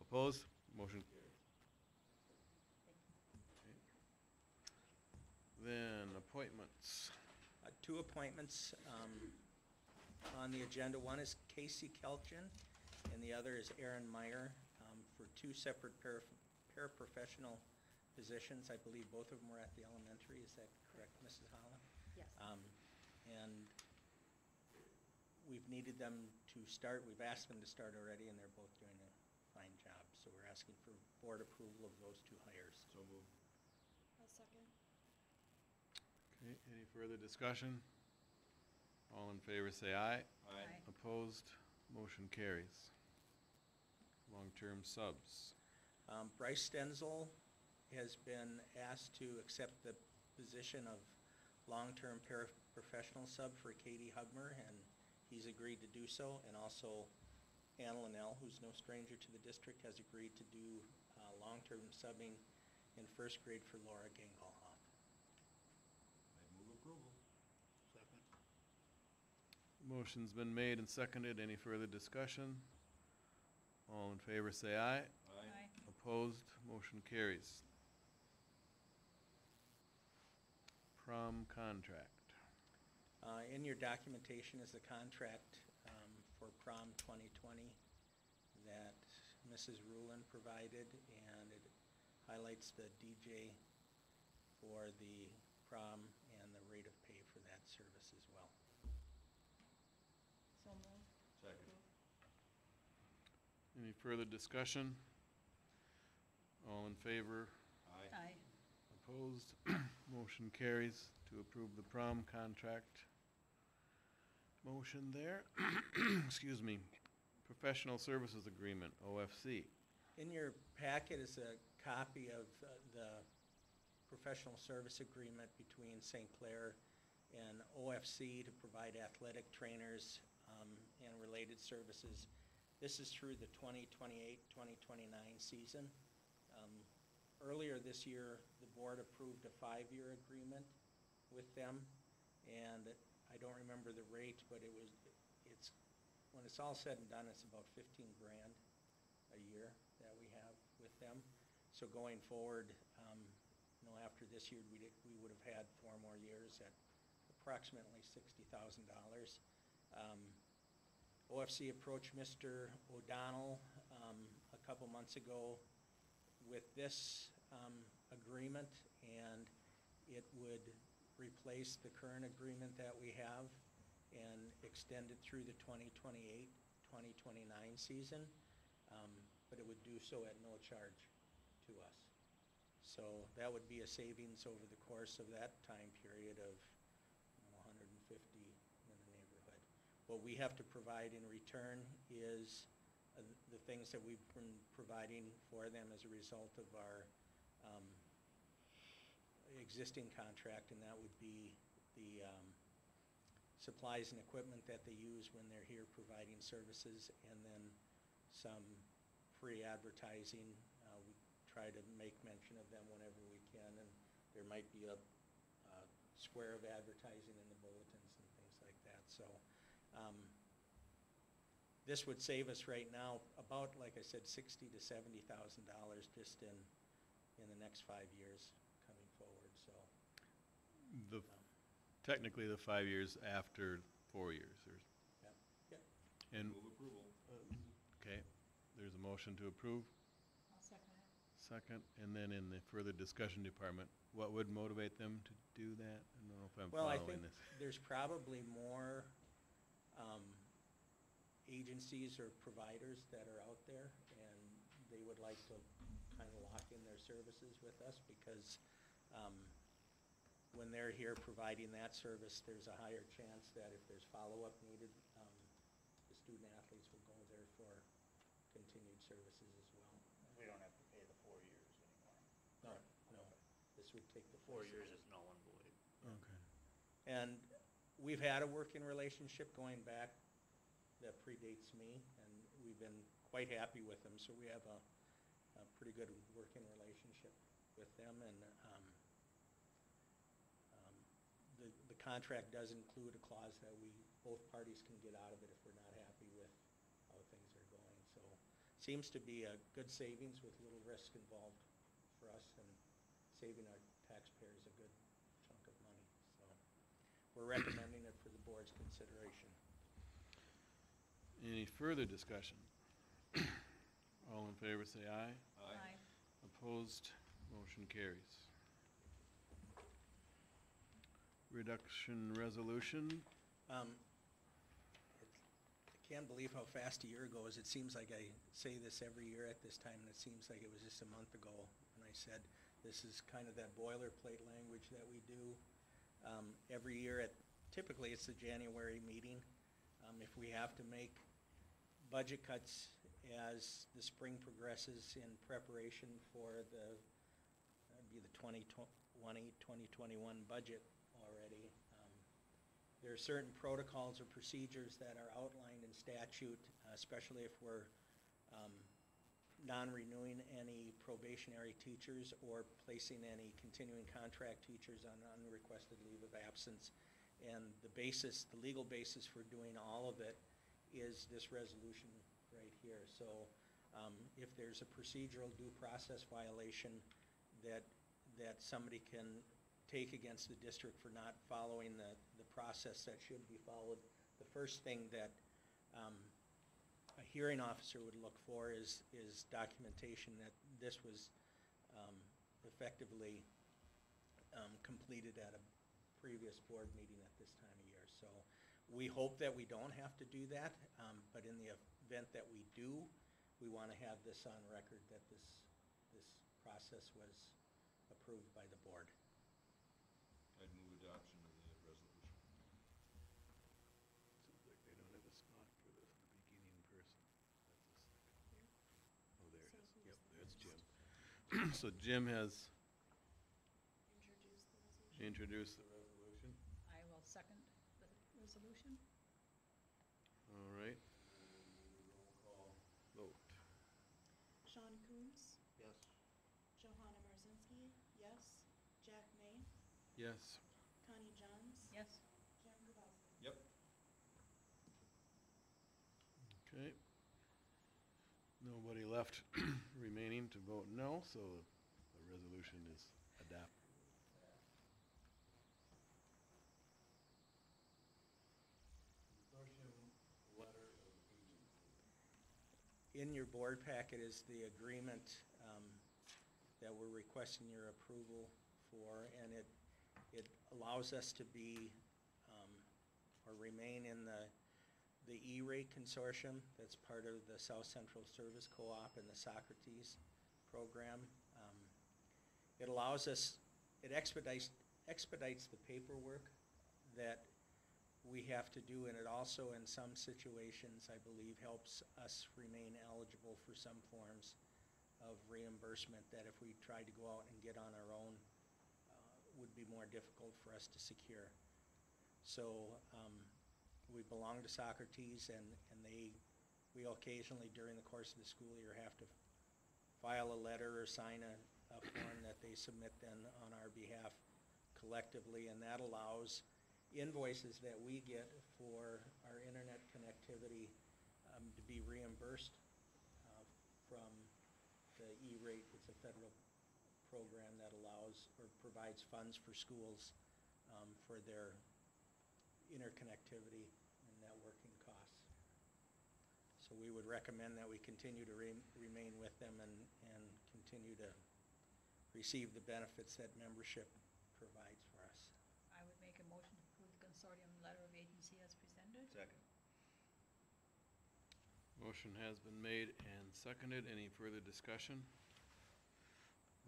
Opposed? Motion carries. Okay. Then appointments. Two appointments on the agenda. One is Casey Kelchin, and the other is Aaron Meyer, for two separate paraprofessional positions. I believe both of them were at the elementary. Is that correct, Mrs. Holland? Yes. And we've needed them to start, we've asked them to start already, and they're both doing a fine job. So we're asking for board approval of those two hires. So moved. I'll second. Okay, any further discussion? All in favor say aye. Aye. Opposed? Motion carries. Long-term subs. Bryce Stenzel has been asked to accept the position of long-term paraprofessional sub for Katie Hugmer, and he's agreed to do so. And also Anna Linnell, who's no stranger to the district, has agreed to do long-term subbing in first grade for Laura Gangelhoff. I move approval. Second. Motion's been made and seconded. Any further discussion? All in favor say aye. Aye. Opposed? Motion carries. Prom contract. In your documentation is the contract for prom 2020 that Mrs. Rulin provided, and it highlights the DJ for the prom and the rate of pay for that service as well. So moved. Second. Any further discussion? All in favor? Aye. Aye. Opposed? Motion carries to approve the prom contract. Motion there. Excuse me. Professional Services Agreement, OFC. In your packet is a copy of the professional service agreement between St. Clair and OFC to provide athletic trainers and related services. This is through the 2028-2029 season. Earlier this year, the board approved a 5-year agreement with them, and I don't remember the rate, but it's when it's all said and done, it's about 15 grand a year that we have with them. So going forward, after this year, we would have had 4 more years at approximately $60,000. OFC approached Mr. O'Donnell a couple months ago with this agreement, and it would replace the current agreement that we have and extend it through the 2028-2029 season, but it would do so at no charge to us. So that would be a savings over the course of that time period of 150 in the neighborhood. What we have to provide in return is the things that we've been providing for them as a result of our existing contract, and that would be the supplies and equipment that they use when they're here providing services, and then some free advertising. We try to make mention of them whenever we can, and there might be a square of advertising in the bulletins and things like that. So this would save us right now about, like I said, $60,000 to $70,000 just in the next 5 years coming forward. So Technically, the 5 years after 4 years. Yep. And, Move approval. okay, there's a motion to approve. I'll second it. Second, and then in the further discussion department, what would motivate them to do that? I don't know if I'm Well, I following think this. there's probably more agencies or providers that are out there, and they would like to kind of lock in their services with us, because here providing that service, there's a higher chance that if there's follow-up needed, the student athletes will go there for continued services as well. We don't have to pay the 4 years anymore. No, no, this would take the 4 place of years it. is null and void. Okay. And we've had a working relationship going back that predates me, and we've been quite happy with them, so we have a pretty good working relationship with them, and the contract does include a clause that both parties can get out of it if we're not happy with how things are going, so seems to be a good savings with little risk involved for us, and saving our taxpayers a good chunk of money, so we're recommending it for the board's consideration. Any further discussion? All in favor say aye. Aye. Opposed, motion carries. Reduction resolution, I can't believe how fast a year goes. It seems like I say this every year at this time, and it seems like it was just a month ago when I said this is kind of that boilerplate language that we do every year typically it's the January meeting. If we have to make budget cuts as the spring progresses in preparation for that'd be the 2020-2021 budget already. There are certain protocols or procedures that are outlined in statute, especially if we're non-renewing any probationary teachers or placing any continuing contract teachers on unrequested leave of absence. And the legal basis for doing all of it is this resolution right here. So if there's a procedural due process violation that somebody can take against the district for not following the process that should be followed, the first thing that a hearing officer would look for is documentation that this was effectively completed at a previous board meeting at this time of year. So we hope that we don't have to do that, but in the event that we do, we want to have this on record that this process was approved by the board. I'd move adoption of the resolution. seems like they don't have a spot for the beginning person. That's the second. Oh, there it is. Yep, that's Jim. So Jim has introduced the resolution. I will second the resolution. All right. Roll call vote. Sean Coons, Yes. Johanna Marzinski, yes. Jack May, Yes. Connie Johns, Yes. Jim Grabowski. Yep. Okay. Nobody left remaining to vote no, so the resolution is adopted. Letter of agency. In your board packet is the agreement that we're requesting your approval for, and it allows us to be or remain in the E-rate consortium that's part of the South Central Service Co-op and the Socrates program. It allows us, it expedites the paperwork that we have to do, and it also in some situations, I believe, helps us remain eligible for some forms of reimbursement that if we tried to go out and get on our own would be more difficult for us to secure. So we belong to Socrates, and we occasionally during the course of the school year have to file a letter or sign a form that they submit then on our behalf collectively, and that allows invoices that we get for our internet connectivity to be reimbursed from the E-rate. It's a federal program that allows or provides funds for schools for their interconnectivity and networking costs. So we would recommend that we continue to remain with them and continue to receive the benefits that membership provides for us. I would make a motion to approve the consortium letter of agency as presented. Second. Motion has been made and seconded. Any further discussion?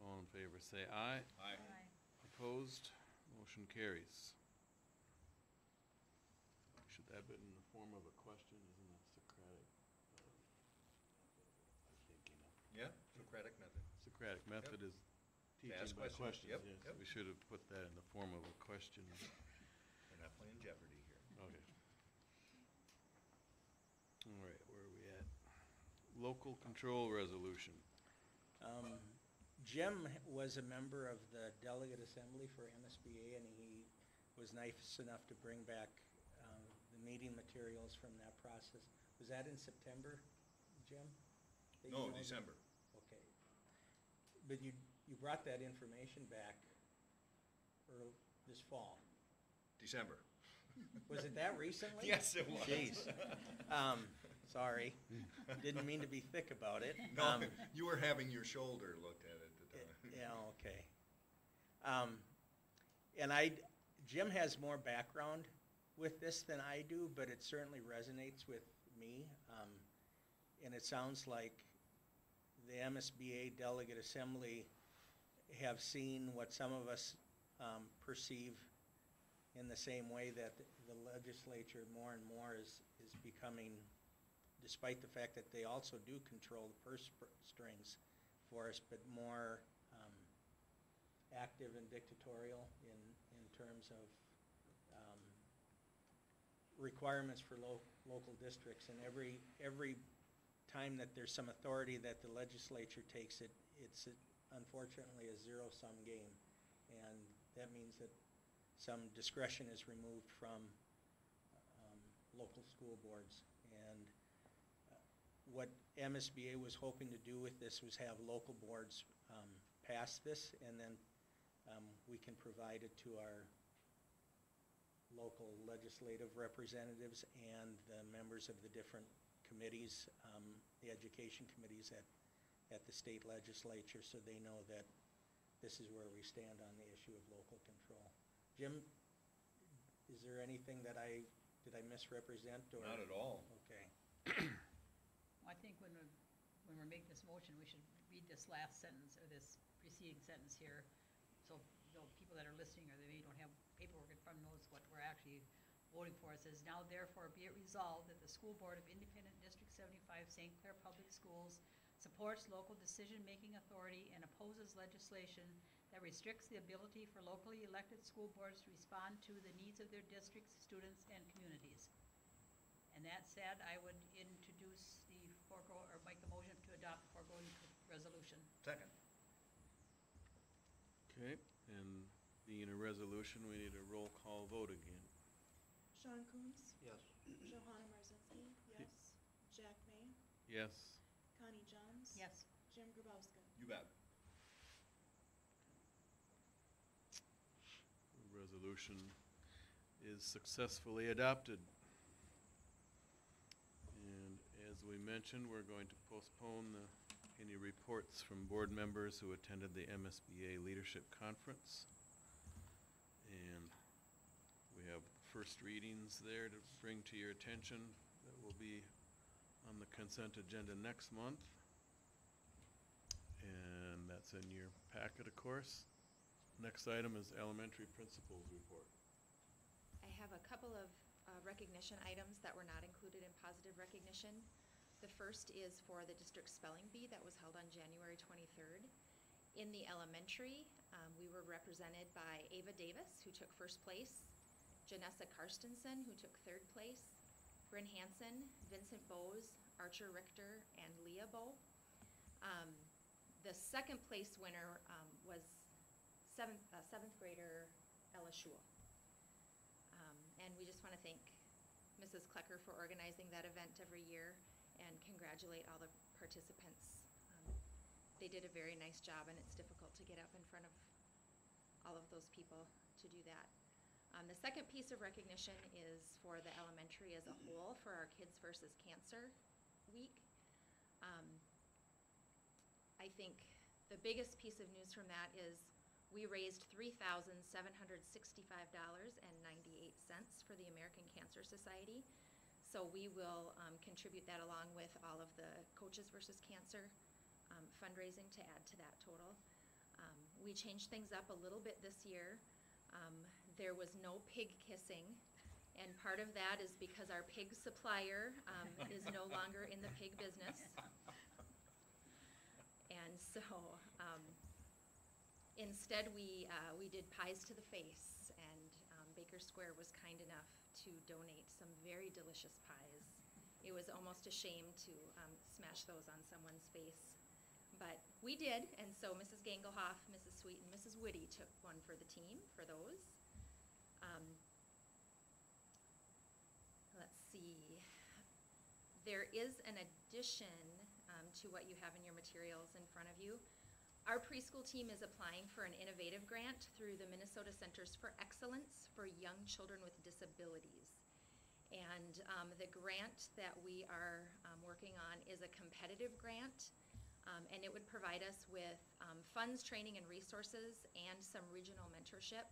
All in favor say aye. Aye. Aye. Opposed? Motion Motion carries. Should that be in the form of a question, isn't it Socratic? I'm thinking of. Yeah, Socratic method. Socratic method is teaching ask by questions. questions, Yep, yes. yep. We should have put that in the form of a question. We're not playing Jeopardy here. Okay. All right, where are we at? Local control resolution. Jim was a member of the delegate assembly for MSBA, and he was nice enough to bring back the meeting materials from that process. Was that in September, Jim? that you No, know of? December. Okay. But you brought that information back this fall. December. Was it that recently? Yes, it was. Jeez. Sorry. Didn't mean to be thick about it. No, you were having your shoulder looked at the time. Yeah, okay. And Jim has more background with this than I do, but it certainly resonates with me. And it sounds like the MSBA Delegate Assembly have seen what some of us perceive in the same way that the legislature more and more is becoming, despite the fact that they also do control the purse strings for us, but more active and dictatorial in terms of requirements for local districts. And every time that there's some authority that the legislature takes, it's unfortunately a zero-sum game. And that means that some discretion is removed from local school boards. And what MSBA was hoping to do with this was have local boards pass this, and then we can provide it to our local legislative representatives and the members of the different committees, the education committees at the state legislature, so they know that this is where we stand on the issue of local control. Jim, is there anything that did I misrepresent, or? Not at all. Okay. Well, I think when we're making this motion, we should read this last sentence, or this preceding sentence here, so people that are listening, or they maybe don't have paperwork in front of them, knows what we're actually voting for. It says, now therefore be it resolved that the School Board of Independent District 75 St. Clair Public Schools supports local decision-making authority and opposes legislation that restricts the ability for locally elected school boards to respond to the needs of their districts, students, and communities. And that said, I would introduce make the motion to adopt the foregoing resolution. Second. Okay, and being a resolution, we need a roll call vote again. Sean Coons? Yes. Johanna Marzinski? Yes. Jack May? Yes. Connie Johns? Yes. Jim Grabowska? You bet. The resolution is successfully adopted. And as we mentioned, we're going to postpone any reports from board members who attended the MSBA Leadership Conference. And we have first readings there to bring to your attention that will be on the consent agenda next month. And that's in your packet, of course. Next item is elementary principals report. I have a couple of recognition items that were not included in positive recognition. The first is for the district spelling bee that was held on January 23rd. In the elementary, we were represented by Ava Davis, who took first place, Janessa Karstensen, who took third place, Bryn Hansen, Vincent Bowes, Archer Richter, and Leah Bowe. The second place winner was seventh grader Ella Schul. And we just want to thank Mrs. Klecker for organizing that event every year and congratulate all the participants. They did a very nice job, and it's difficult to get up in front of all of those people to do that. The second piece of recognition is for the elementary as a whole for our Kids versus Cancer Week. I think the biggest piece of news from that is we raised $3,765.98 for the American Cancer Society. So we will contribute that along with all of the Coaches versus Cancer fundraising to add to that total. We changed things up a little bit this year. there was no pig kissing. And part of that is because our pig supplier is no longer in the pig business. And so instead we did pies to the face, and Baker Square was kind enough to donate some very delicious pies. It was almost a shame to smash those on someone's face. But we did, and so Mrs. Gangelhoff, Mrs. Sweet, and Mrs. Whitty took one for the team for those. Let's see. There is an addition to what you have in your materials in front of you. Our preschool team is applying for an innovative grant through the Minnesota Centers for Excellence for Young Children with Disabilities. And the grant that we are working on is a competitive grant, and it would provide us with funds, training, and resources, and some regional mentorship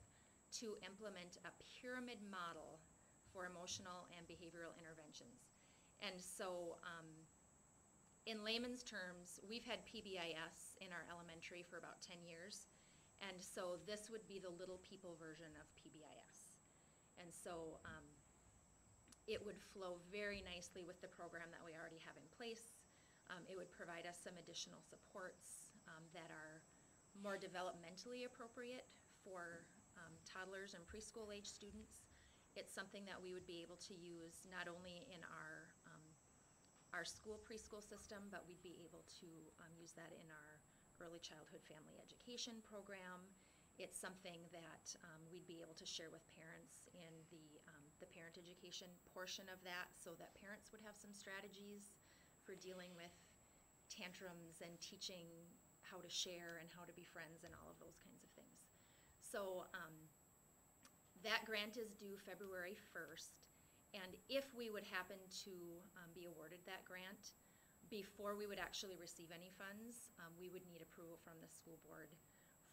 to implement a pyramid model for emotional and behavioral interventions. And so in layman's terms, we've had PBIS in our elementary for about 10 years, and so this would be the little people version of PBIS. And so it would flow very nicely with the program that we already have in place. It would provide us some additional supports that are more developmentally appropriate for toddlers and preschool age students. It's something that we would be able to use not only in our school preschool system, but we'd be able to use that in our early childhood family education program. It's something that we'd be able to share with parents in the parent education portion of that, so that parents would have some strategies for dealing with tantrums and teaching how to share and how to be friends and all of those kinds of things. So that grant is due February 1st. And if we would happen to be awarded that grant, before we would actually receive any funds, we would need approval from the school board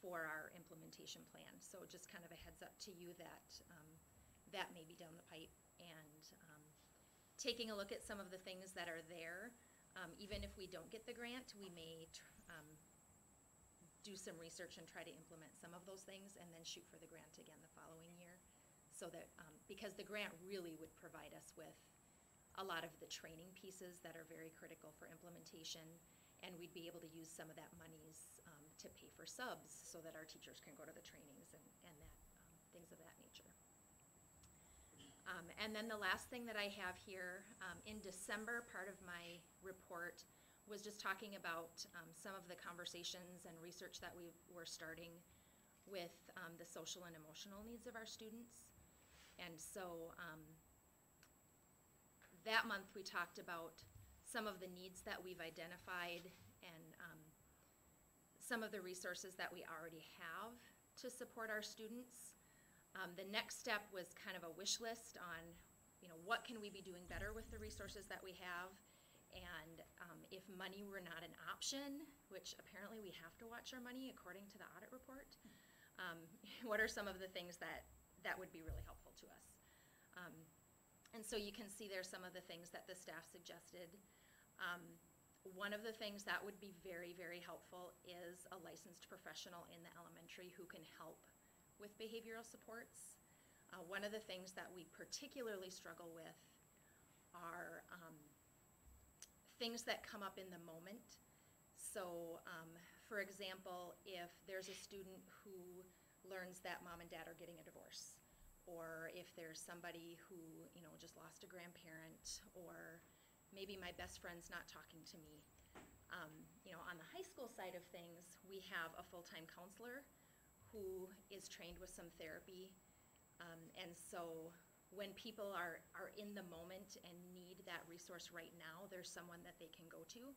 for our implementation plan. So just kind of a heads up to you that that may be down the pipe. And taking a look at some of the things that are there, even if we don't get the grant, we may do some research and try to implement some of those things and then shoot for the grant again the following year. So that, because the grant really would provide us with a lot of the training pieces that are very critical for implementation, and we'd be able to use some of that monies to pay for subs so that our teachers can go to the trainings and that, things of that nature. And then the last thing that I have here, in December, part of my report was just talking about some of the conversations and research that we were starting with the social and emotional needs of our students. And so that month we talked about some of the needs that we've identified and some of the resources that we already have to support our students. The next step was kind of a wish list on, what can we be doing better with the resources that we have, and if money were not an option, which apparently we have to watch our money according to the audit report, what are some of the things that would be really helpful to us. And so you can see there's some of the things that the staff suggested. One of the things that would be very, very helpful is a licensed professional in the elementary who can help with behavioral supports. One of the things that we particularly struggle with are things that come up in the moment. So, for example, if there's a student who learns that mom and dad are getting a divorce, or if there's somebody who, just lost a grandparent, or maybe my best friend's not talking to me. On the high school side of things, we have a full-time counselor who is trained with some therapy. And so when people are in the moment and need that resource right now, there's someone that they can go to.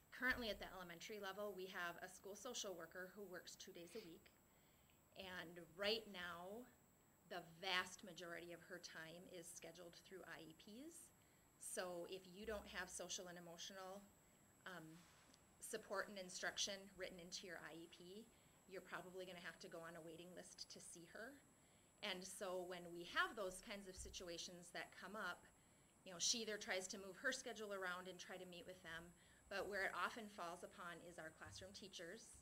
Currently at the elementary level, we have a school social worker who works 2 days a week. And right now, the vast majority of her time is scheduled through IEPs. So if you don't have social and emotional support and instruction written into your IEP, you're probably going to have to go on a waiting list to see her. And so when we have those kinds of situations that come up, she either tries to move her schedule around and try to meet with them, but where it often falls upon is our classroom teachers,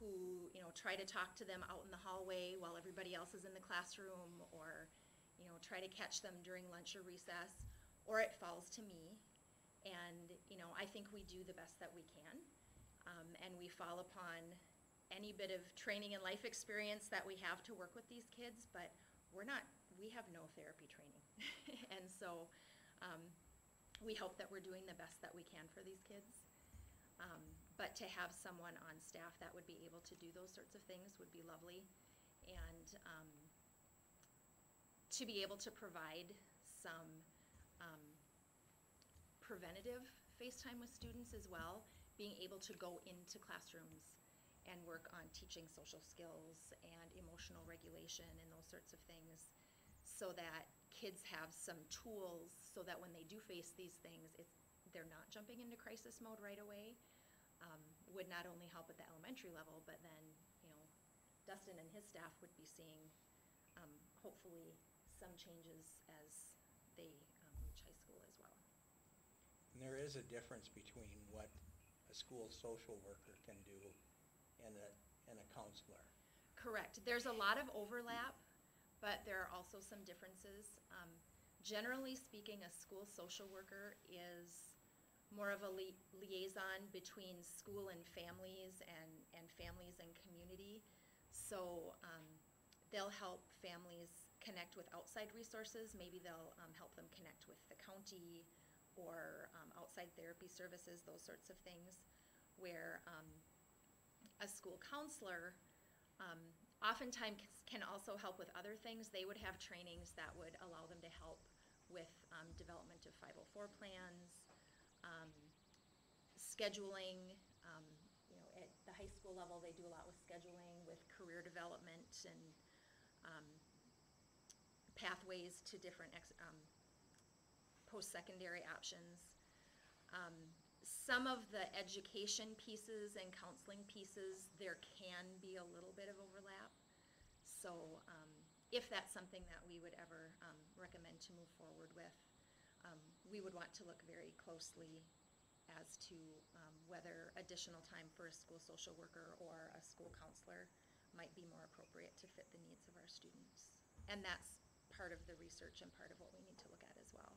who, you know, try to talk to them out in the hallway while everybody else is in the classroom, or, you know, try to catch them during lunch or recess, or it falls to me. And, you know, I think we do the best that we can. And we fall upon any bit of training and life experience that we have to work with these kids, but we have no therapy training. And so, we hope that we're doing the best that we can for these kids. But to have someone on staff that would be able to do those sorts of things would be lovely. And to be able to provide some preventative FaceTime with students as well, being able to go into classrooms and work on teaching social skills and emotional regulation and those sorts of things, so that kids have some tools so that when they do face these things, they're not jumping into crisis mode right away, would not only help at the elementary level, but then, you know, Dustin and his staff would be seeing, hopefully, some changes as they reach high school as well. And there is a difference between what a school social worker can do and a counselor. Correct. There's a lot of overlap, but there are also some differences. Generally speaking, a school social worker is more of a liaison between school and families, and families and community. So they'll help families connect with outside resources. Maybe they'll help them connect with the county or outside therapy services, those sorts of things, where a school counselor oftentimes can also help with other things. They would have trainings that would allow them to help with development of 504 plans, scheduling. You know, at the high school level, they do a lot with scheduling, with career development, and pathways to different post-secondary options. Some of the education pieces and counseling pieces, there can be a little bit of overlap. So if that's something that we would ever recommend to move forward with, we would want to look very closely as to whether additional time for a school social worker or a school counselor might be more appropriate to fit the needs of our students. And that's part of the research and part of what we need to look at as well.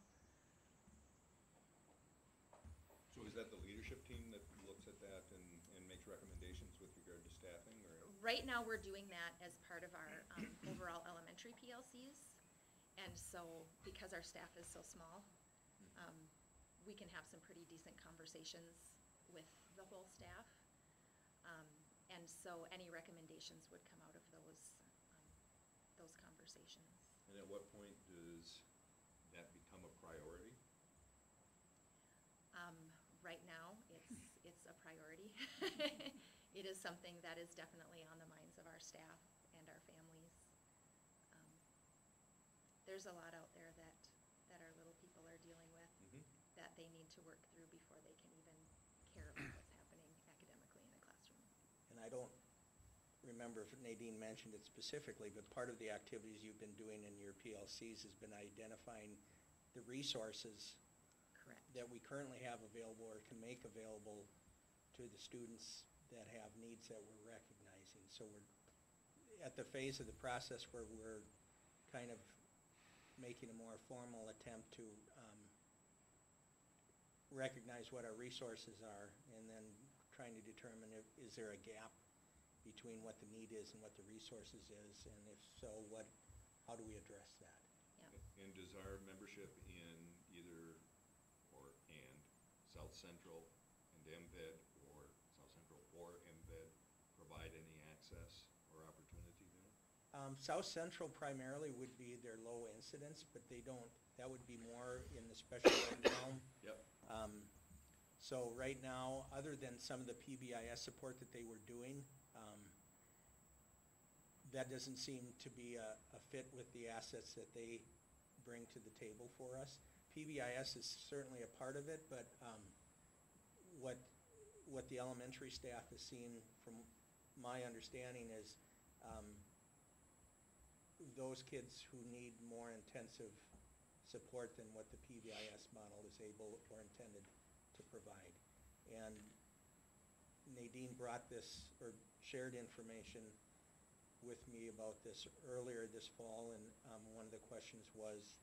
So is that the leadership team that looks at that and makes recommendations with regard to staffing, or? Right now, we're doing that as part of our overall elementary PLCs. And so, because our staff is so small, we can have some pretty decent conversations with the whole staff. And so any recommendations would come out of those conversations. And at what point does that become a priority? Right now, it's a priority. It is something that is definitely on the minds of our staff and our families. There's a lot out there that our little people are dealing with that they need to work through before they can even care about what's happening academically in a classroom. And I don't remember if Nadine mentioned it specifically, but part of the activities you've been doing in your PLCs has been identifying the resources that we currently have available or can make available to the students that have needs that we're recognizing. So we're at the phase of the process where we're kind of making a more formal attempt to recognize what our resources are, and then trying to determine is there a gap between what the need is and what the resources is, and if so, how do we address that? Yeah. And does our membership in either South Central and MVED, or South Central or MVED, provide any access or opportunity there? South Central primarily would be their low incidence, but they don't, that would be more in the special ed realm. Yep. So right now, other than some of the PBIS support that they were doing, that doesn't seem to be a fit with the assets that they bring to the table for us. PBIS is certainly a part of it, but what the elementary staff has seen, from my understanding, is those kids who need more intensive support than what the PBIS model is able or intended to provide. And Nadine brought this, or shared information with me about this earlier this fall, and one of the questions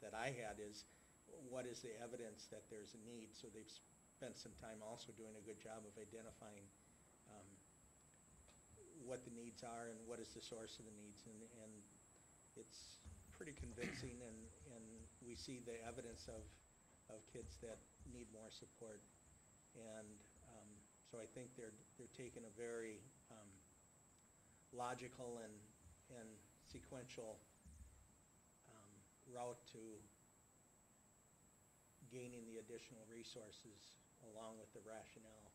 that I had is, what is the evidence that there's a need? So they've spent some time also doing a good job of identifying what the needs are and what is the source of the needs, and it's pretty convincing, and we see the evidence of kids that need more support. And so I think they're taking a very logical and sequential route to gaining the additional resources along with the rationale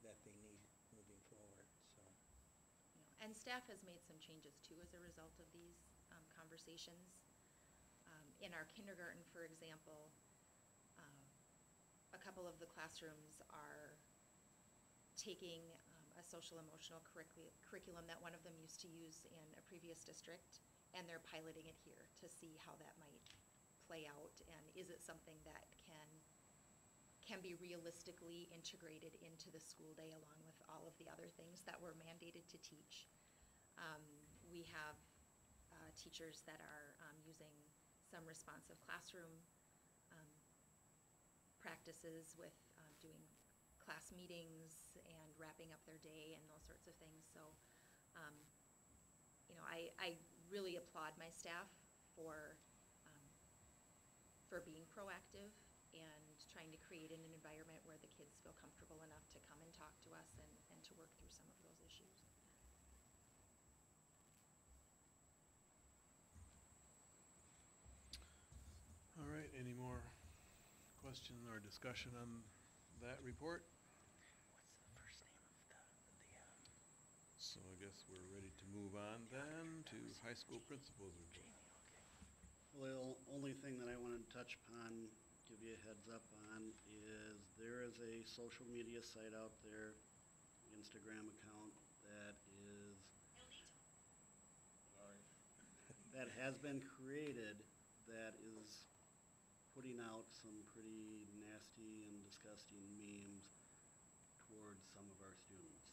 that they need moving forward, so. And staff has made some changes too as a result of these conversations. In our kindergarten, for example, a couple of the classrooms are taking a social emotional curriculum that one of them used to use in a previous district, and they're piloting it here to see how that might play out, and is it something that can be realistically integrated into the school day along with all of the other things that we're mandated to teach. We have teachers that are using some responsive classroom practices with doing class meetings and wrapping up their day and those sorts of things. So, you know, I really applaud my staff for being proactive and trying to create an environment where the kids feel comfortable enough to come and talk to us and to work through some of those issues. All right, any more question or discussion on that report? What's the first name of the So I guess we're ready to move on then to high school principals report. Well, the only thing that I wanted to touch upon, give you a heads up on, is there is a social media site out there, Instagram account, that is, that has been created, that is putting out some pretty nasty and disgusting memes towards some of our students.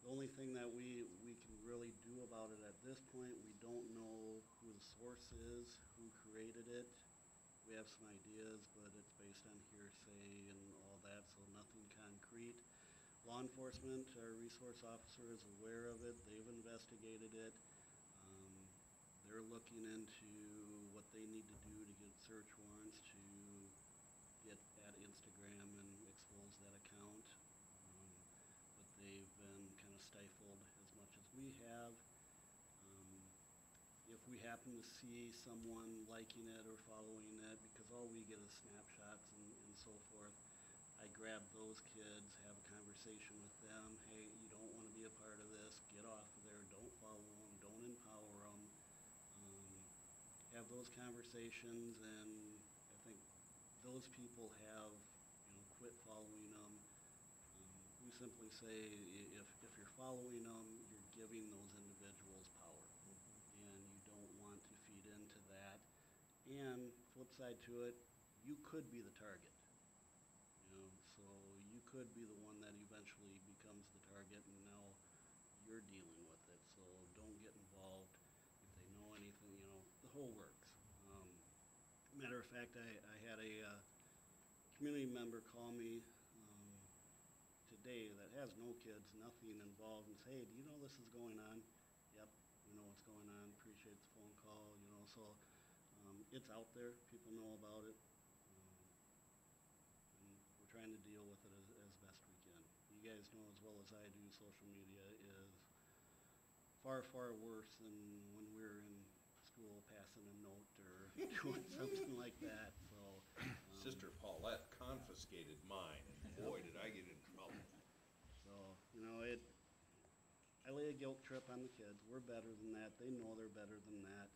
The only thing that we can really do about it at this point, we don't know who the source is, who created it. We have some ideas, but it's based on hearsay and all that, so nothing concrete. Law enforcement, our resource officer is aware of it. They've investigated it. They're looking into what they need to do to get search warrants to get at Instagram and expose that account. But they've been kind of stifled as much as we have. If we happen to see someone liking it or following it, because all we get is snapshots and so forth, I grab those kids, have a conversation with them. Hey, you don't want to be a part of this. Get off of there. Don't follow them. Don't empower them. Have those conversations, and I think those people have, you know, quit following them. We simply say if you're following them, you're giving those individuals power, and you don't want to feed into that. And flip side to it, you could be the target. You know, so you could be the one that eventually becomes the target, and now you're dealing with it. So don't get involved. If they know anything, you know, the whole works. Matter of fact, I had a community member call me today that has no kids, nothing involved, and say, hey, do you know this is going on? Yep, we know what's going on. Appreciate the phone call, you know. So it's out there. People know about it. And we're trying to deal with it as best we can. You guys know as well as I do, social media is far, far worse than when we were in school passing a note or doing something like that. So Sister Paulette confiscated mine, and boy, did I get in trouble. So, you know, I lay a guilt trip on the kids. We're better than that. They know they're better than that.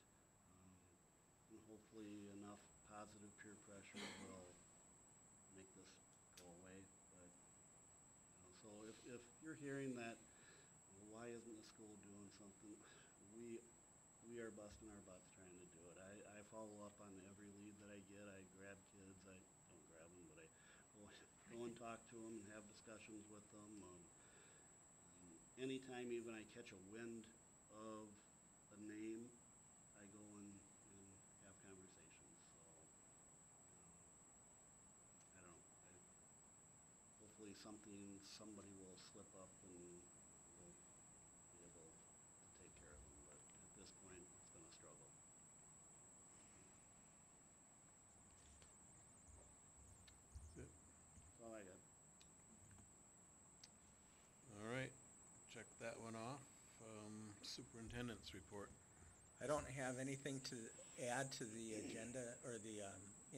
And hopefully enough positive peer pressure will make this go away. But, you know, so if you're hearing that, well, why isn't the school doing something? We are busting our butts trying to do it. I follow up on every lead that I get. I grab kids. I don't grab them, but I go and talk to them, have discussions with them. Anytime even I catch a wind of a name, I go and have conversations, so, I don't know. Hopefully somebody will slip up and we'll be able to take care of them, but at this point, it's been a struggle. That's it. That's all I got. All right, check that one off. Superintendent's report. I don't have anything to add to the agenda or the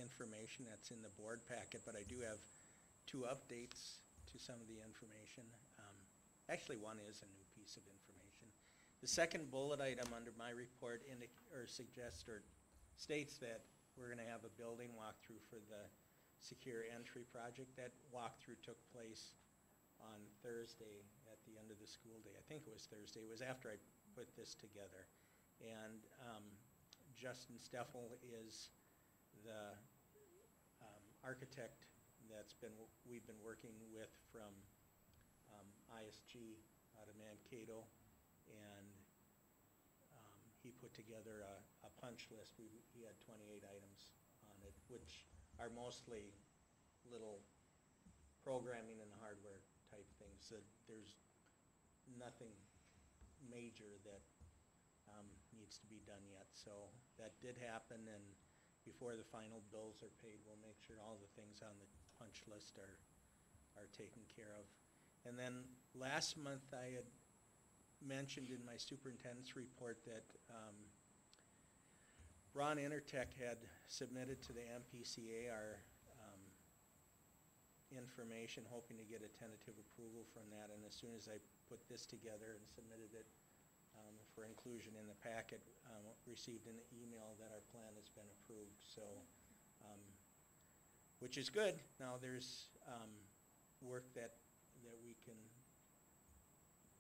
information that's in the board packet, but I do have 2 updates to some of the information. Actually, one is a new piece of information. The second bullet item under my report suggests or states that we're going to have a building walkthrough for the secure entry project. That walkthrough took place on Thursday at the end of the school day. I think it was Thursday. It was after I put this together. And Justin Steffel is the architect we've been working with from ISG out of Mankato, and he put together a punch list. He had 28 items on it, which are mostly little programming and hardware type things. So there's nothing major that needs to be done yet. So that did happen, and before the final bills are paid, we'll make sure all the things on the punch list are taken care of. And then last month I had mentioned in my superintendent's report that Ron Intertech had submitted to the MPCA our information, hoping to get a tentative approval from that. And as soon as I put this together and submitted it for inclusion in the packet, received an email that our plan has been approved. So, which is good. Now there's work that we can,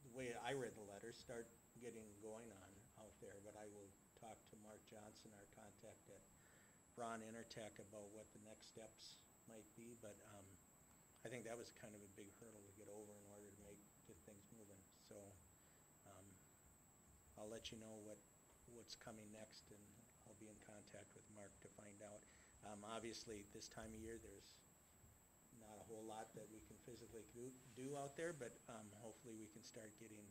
the way I read the letter, start getting going on out there. But I will talk to Mark Johnson, our contact at Ron Intertech, about what the next steps might be. But I think that was kind of a big hurdle to get over in order to get things moving. So I'll let you know what's coming next, and I'll be in contact with Mark to find out. Obviously, this time of year, there's not a whole lot that we can physically do out there, but hopefully we can start getting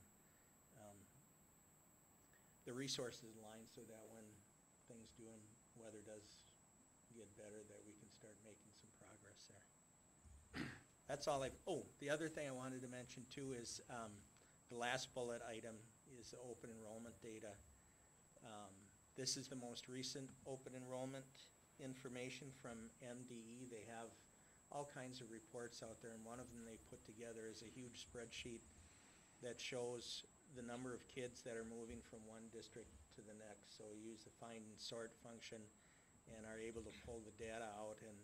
the resources in line so that when things do and weather does get better, that we can start making some progress there. That's all the other thing I wanted to mention too is the last bullet item is the open enrollment data. This is the most recent open enrollment information from MDE. They have all kinds of reports out there, and one of them they put together is a huge spreadsheet that shows the number of kids that are moving from one district to the next. So we use the find and sort function and are able to pull the data out and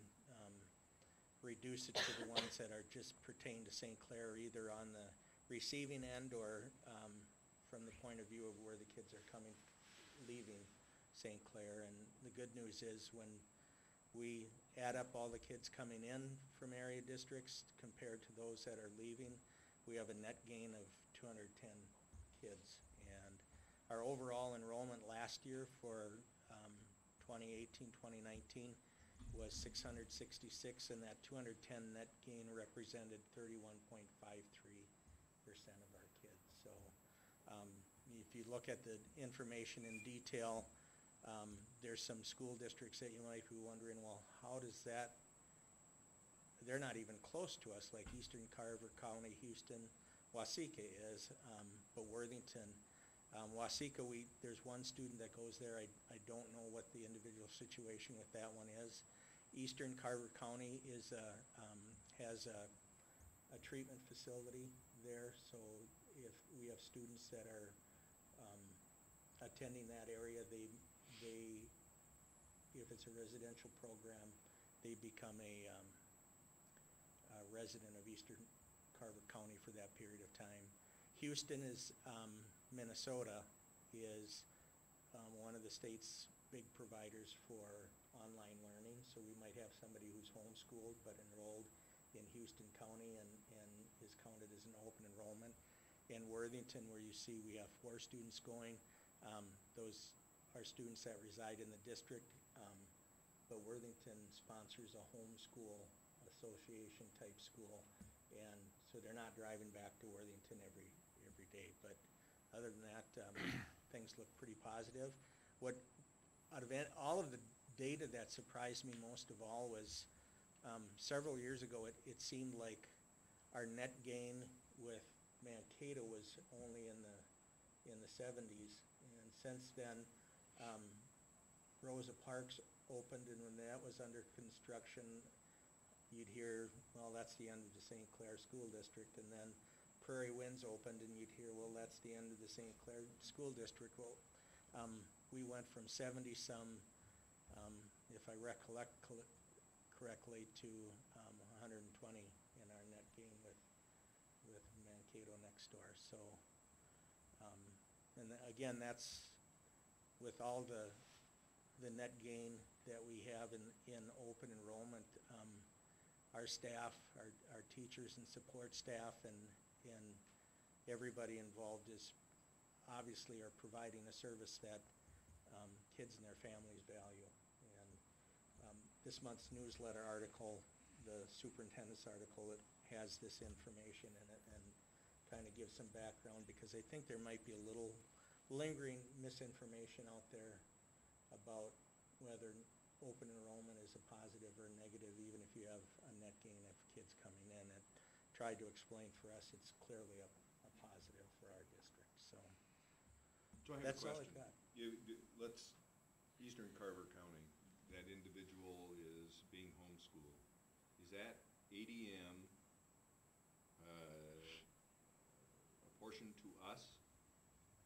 reduce it to the ones that are just pertain to St. Clair, either on the receiving end or from the point of view of where the kids are leaving St. Clair. And the good news is when we add up all the kids coming in from area districts compared to those that are leaving, we have a net gain of 210 kids. And our overall enrollment last year for 2018-2019 was 666, and that 210 net gain represented 31.53% of our kids. So if you look at the information in detail, there's some school districts that you might be wondering, well, how does that, they're not even close to us, like Eastern Carver County, Houston, Waseca is, but Worthington, Waseca, there's one student that goes there. I don't know what the individual situation with that one is. Eastern Carver County has a treatment facility there, so if we have students that are attending that area, if it's a residential program, they become a resident of Eastern Carver County for that period of time. Houston is, Minnesota is one of the state's big providers for online learning, so we might have somebody who's homeschooled but enrolled in Houston County and is counted as an open enrollment. In Worthington, where you see we have 4 students going, those are students that reside in the district, but Worthington sponsors a homeschool association type school, and so they're not driving back to Worthington every day. But other than that, things look pretty positive. What out of all of the data that surprised me most of all was several years ago it seemed like our net gain with Mankato was only in the 70s, and since then Rosa Parks opened, and when that was under construction, you'd hear, well, that's the end of the St. Clair School District, and then Prairie Winds opened, and you'd hear, well, that's the end of the St. Clair School District. Well, we went from 70-some, if I recollect correctly, to 120 in our net gain with Mankato next door. So, and again, that's with all the net gain that we have in open enrollment. Our staff, our teachers and support staff, and everybody involved is obviously are providing a service that kids and their families value. And this month's newsletter article, the superintendent's article, it has this information in it and kind of gives some background, because I think there might be a little lingering misinformation out there about whether open enrollment is a positive or a negative, even if you have a net gain of kids coming in. And tried to explain for us it's clearly a positive for our district. So I have that's a all question. I've got. Let's, Eastern Carver County, that individual is being homeschooled. Is that ADM apportioned to us,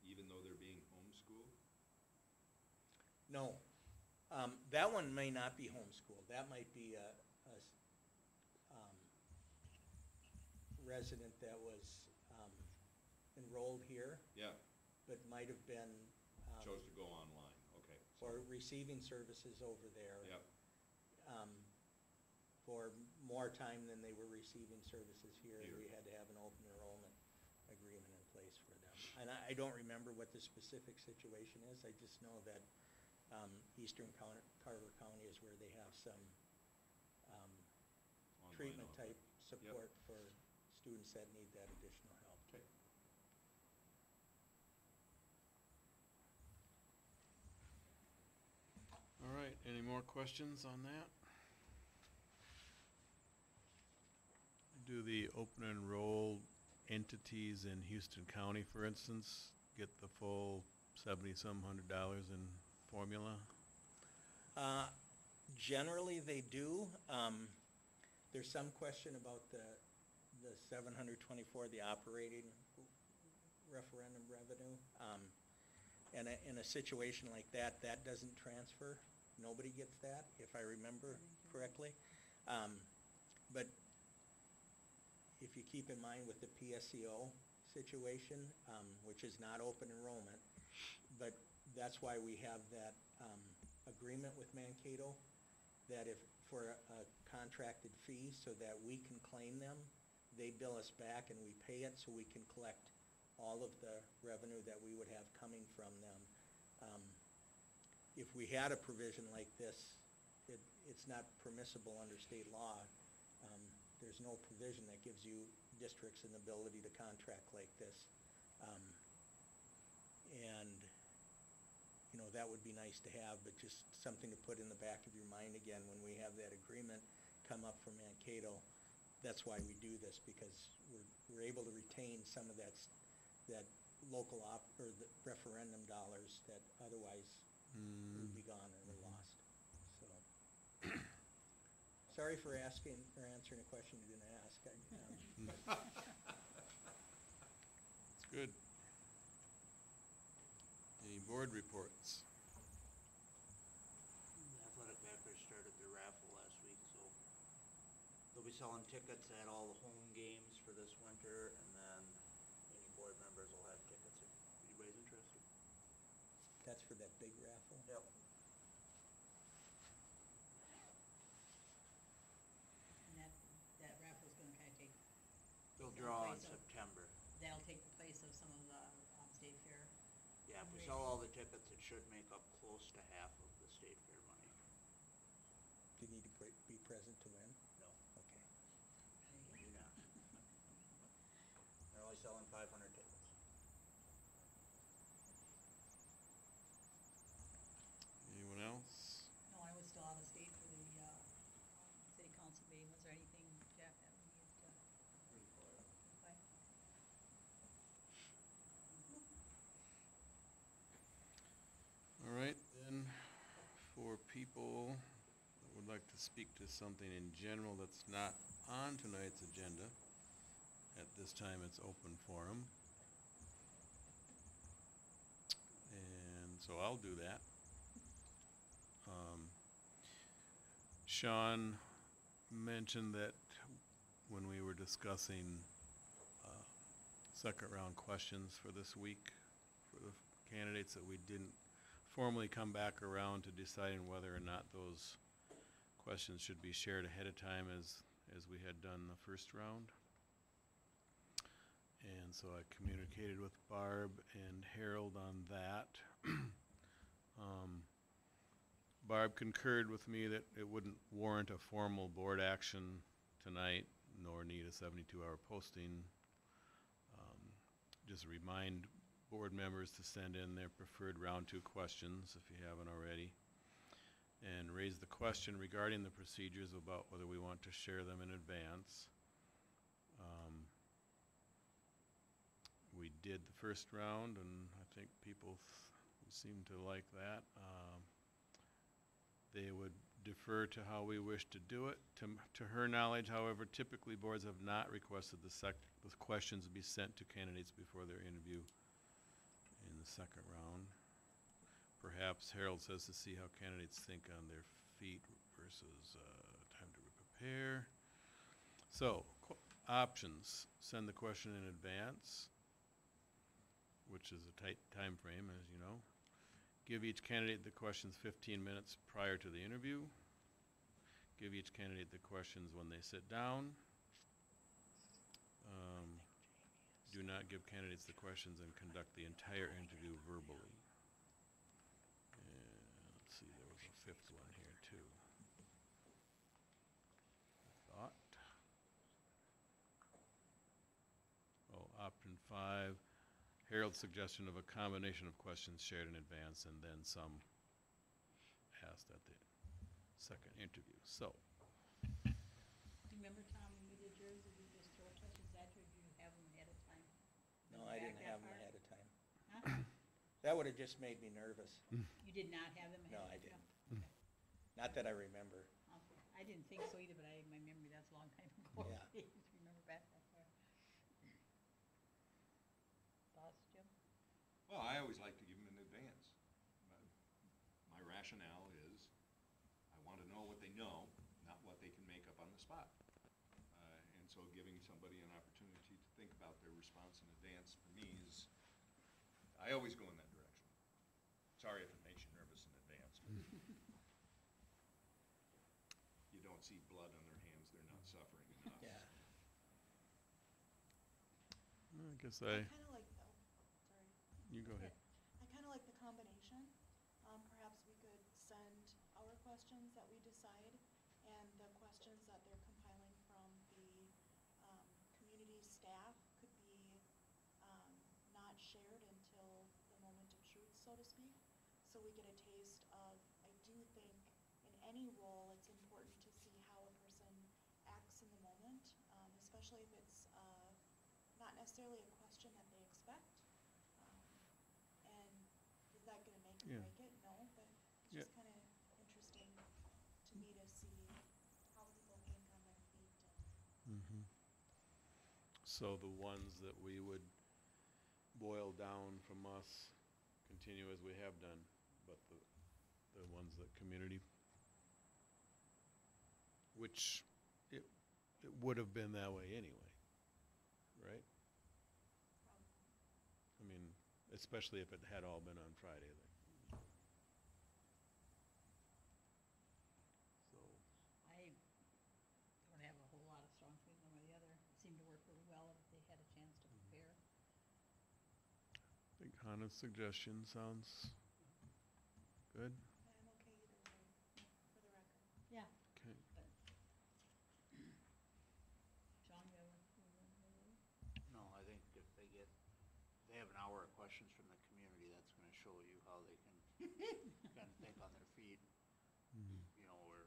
even though they're being homeschooled? No. That one may not be homeschooled. That might be a resident that was enrolled here, Yeah, but might have been chose to go online, okay. or receiving services over there. Yep, For more time than they were receiving services here. Here. We had to have an open enrollment agreement in place for them. And I don't remember what the specific situation is. I just know that Eastern Carver County is where they have some online treatment offer. type support for students that need that additional help. Okay. All right, any more questions on that? Do the open enroll entities in Houston County, for instance, get the full $70-some hundred in formula? Generally, they do. There's some question about the 724, the operating referendum revenue. And in a situation like that, that doesn't transfer. Nobody gets that, if I remember correctly. But if you keep in mind with the PSEO situation, which is not open enrollment, but that's why we have that agreement with Mankato, that if for a contracted fee so that we can claim them, they bill us back and we pay it so we can collect all of the revenue that we would have coming from them. If we had a provision like this, it's not permissible under state law. There's no provision that gives you districts an ability to contract like this. And, you know, that would be nice to have, but just something to put in the back of your mind again when we have that agreement come up from Mankato. That's why we do this, because we're able to retain some of that local or the referendum dollars that otherwise would be gone or were lost. So, sorry for asking or answering a question you didn't ask. That's good. Any board reports? Athletic Backers started their raffle last week, so they'll be selling tickets at all the home games for this winter, and then any board members will have tickets if anybody's interested. That's for that big raffle? Yep. And that raffle in place of, September. that'll take the place of some of the state fair. Yeah, if we sell all the tickets, it should make up close to half of the state fair money. Do you need to be present to win? No, Okay. we do not. They're only selling 500 tickets. Anyone else? No, I was still out of state for the city council meeting. Was there anything, Jeff, that we needed to? Pretty quiet. All right, then, for people that would like to speak to something in general that's not on tonight's agenda, at this time it's open forum. And so I'll do that. Sean mentioned that when we were discussing second round questions for this week for the candidates, that we didn't formally come back around to deciding whether or not those questions should be shared ahead of time as we had done the first round. And so I communicated with Barb and Harold on that. Barb concurred with me that it wouldn't warrant a formal board action tonight, nor need a 72-hour posting. Just remind board members to send in their preferred round 2 questions if you haven't already, and raise the question regarding the procedures about whether we want to share them in advance. We did the first round, and I think people seem to like that. They would defer to how we wish to do it. To her knowledge, however, typically boards have not requested the questions be sent to candidates before their interview in the second round. Perhaps Harold says to see how candidates think on their feet versus time to prepare. So, options: send the question in advance, which is a tight time frame, as you know. Give each candidate the questions 15 minutes prior to the interview. Give each candidate the questions when they sit down. Do not give candidates the questions and conduct the entire interview verbally. And let's see, there was a 5th one here too. I thought. Oh, option 5. Harold's suggestion of a combination of questions shared in advance and then some asked at the second interview. So, Do you remember, Tom, when we did yours, did you just throw questions at you, or did you have them ahead of time? No, Did you I back didn't that have them far? ahead of time. Huh? That would have just made me nervous. You did not have them ahead No, of I time? didn't. Not that I remember. Okay. I didn't think so either, but my memory, that's a long time ago. Yeah. I just remember back that far. Thoughts, Jim? Well, I always like to give them in advance. My rationale is, I want to know what they know, not what they can make up on the spot. And so giving somebody an opportunity to think about their response in advance, for me, is, I always go in that direction. Sorry if it makes you nervous in advance, but you don't see blood on their hands, they're not suffering enough. Yeah. I guess I kind of like, sorry. you go ahead. I kind of like the combination. Perhaps we could send our questions that we decide and the questions that they're compiling from the community staff could be not shared until the moment of truth, so to speak. So we get a taste of, I do think in any role it's important to see how a person acts in the moment, especially if it's not necessarily a question that they expect. And is that going to make or Yeah. break it? No, but it's Yeah. just kind of interesting to me to see how people think on their feet. And So the ones that we would boil down from us continue as we have done, but the ones that community, which it would have been that way anyway, right? I mean, especially if it had all been on Friday. So, I don't have a whole lot of strong feeling one way or the other. It seemed to work really well if they had a Hannah's suggestion sounds good. I'm okay either way, for the record. Yeah. Okay. But John, you have No, I think if they have an hour of questions from the community, that's gonna show you how they can kind of think on their feet. You know, or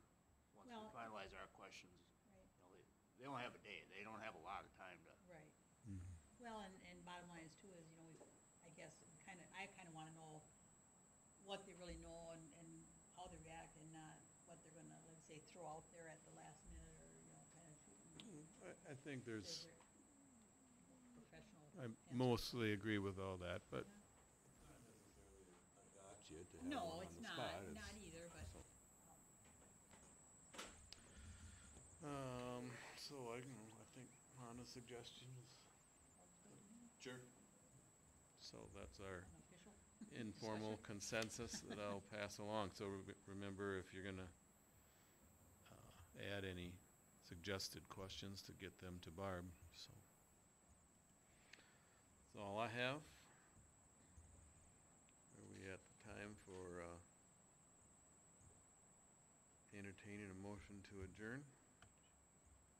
once we Well- finalize our questions, right, you know, they only have a day. They don't have a lot of time to. right. Well, and bottom line is too is, you know, I guess, I kinda wanna know what they really know and how they react and not what they're gonna, let's say, throw out there at the last minute or, you know, kinda shooting. I think there's, Professional. I answers. mostly agree with all that, but Gotcha, to have No, one on it's the not, spot. not either, but, so I think Hannah's suggestion is, Sure. so that's our unofficial. informal consensus that I'll pass along. So remember, if you're gonna add any suggested questions, to get them to Barb, so. That's all I have. Are we at the time for entertaining a motion to adjourn?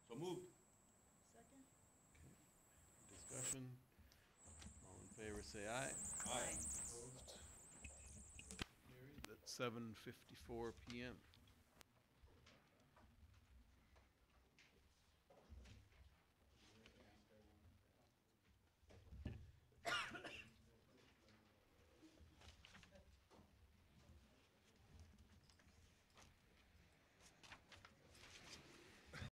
So moved. Second? Discussion? All in favor, say aye. Aye. Opposed? Carried at 7:54 PM.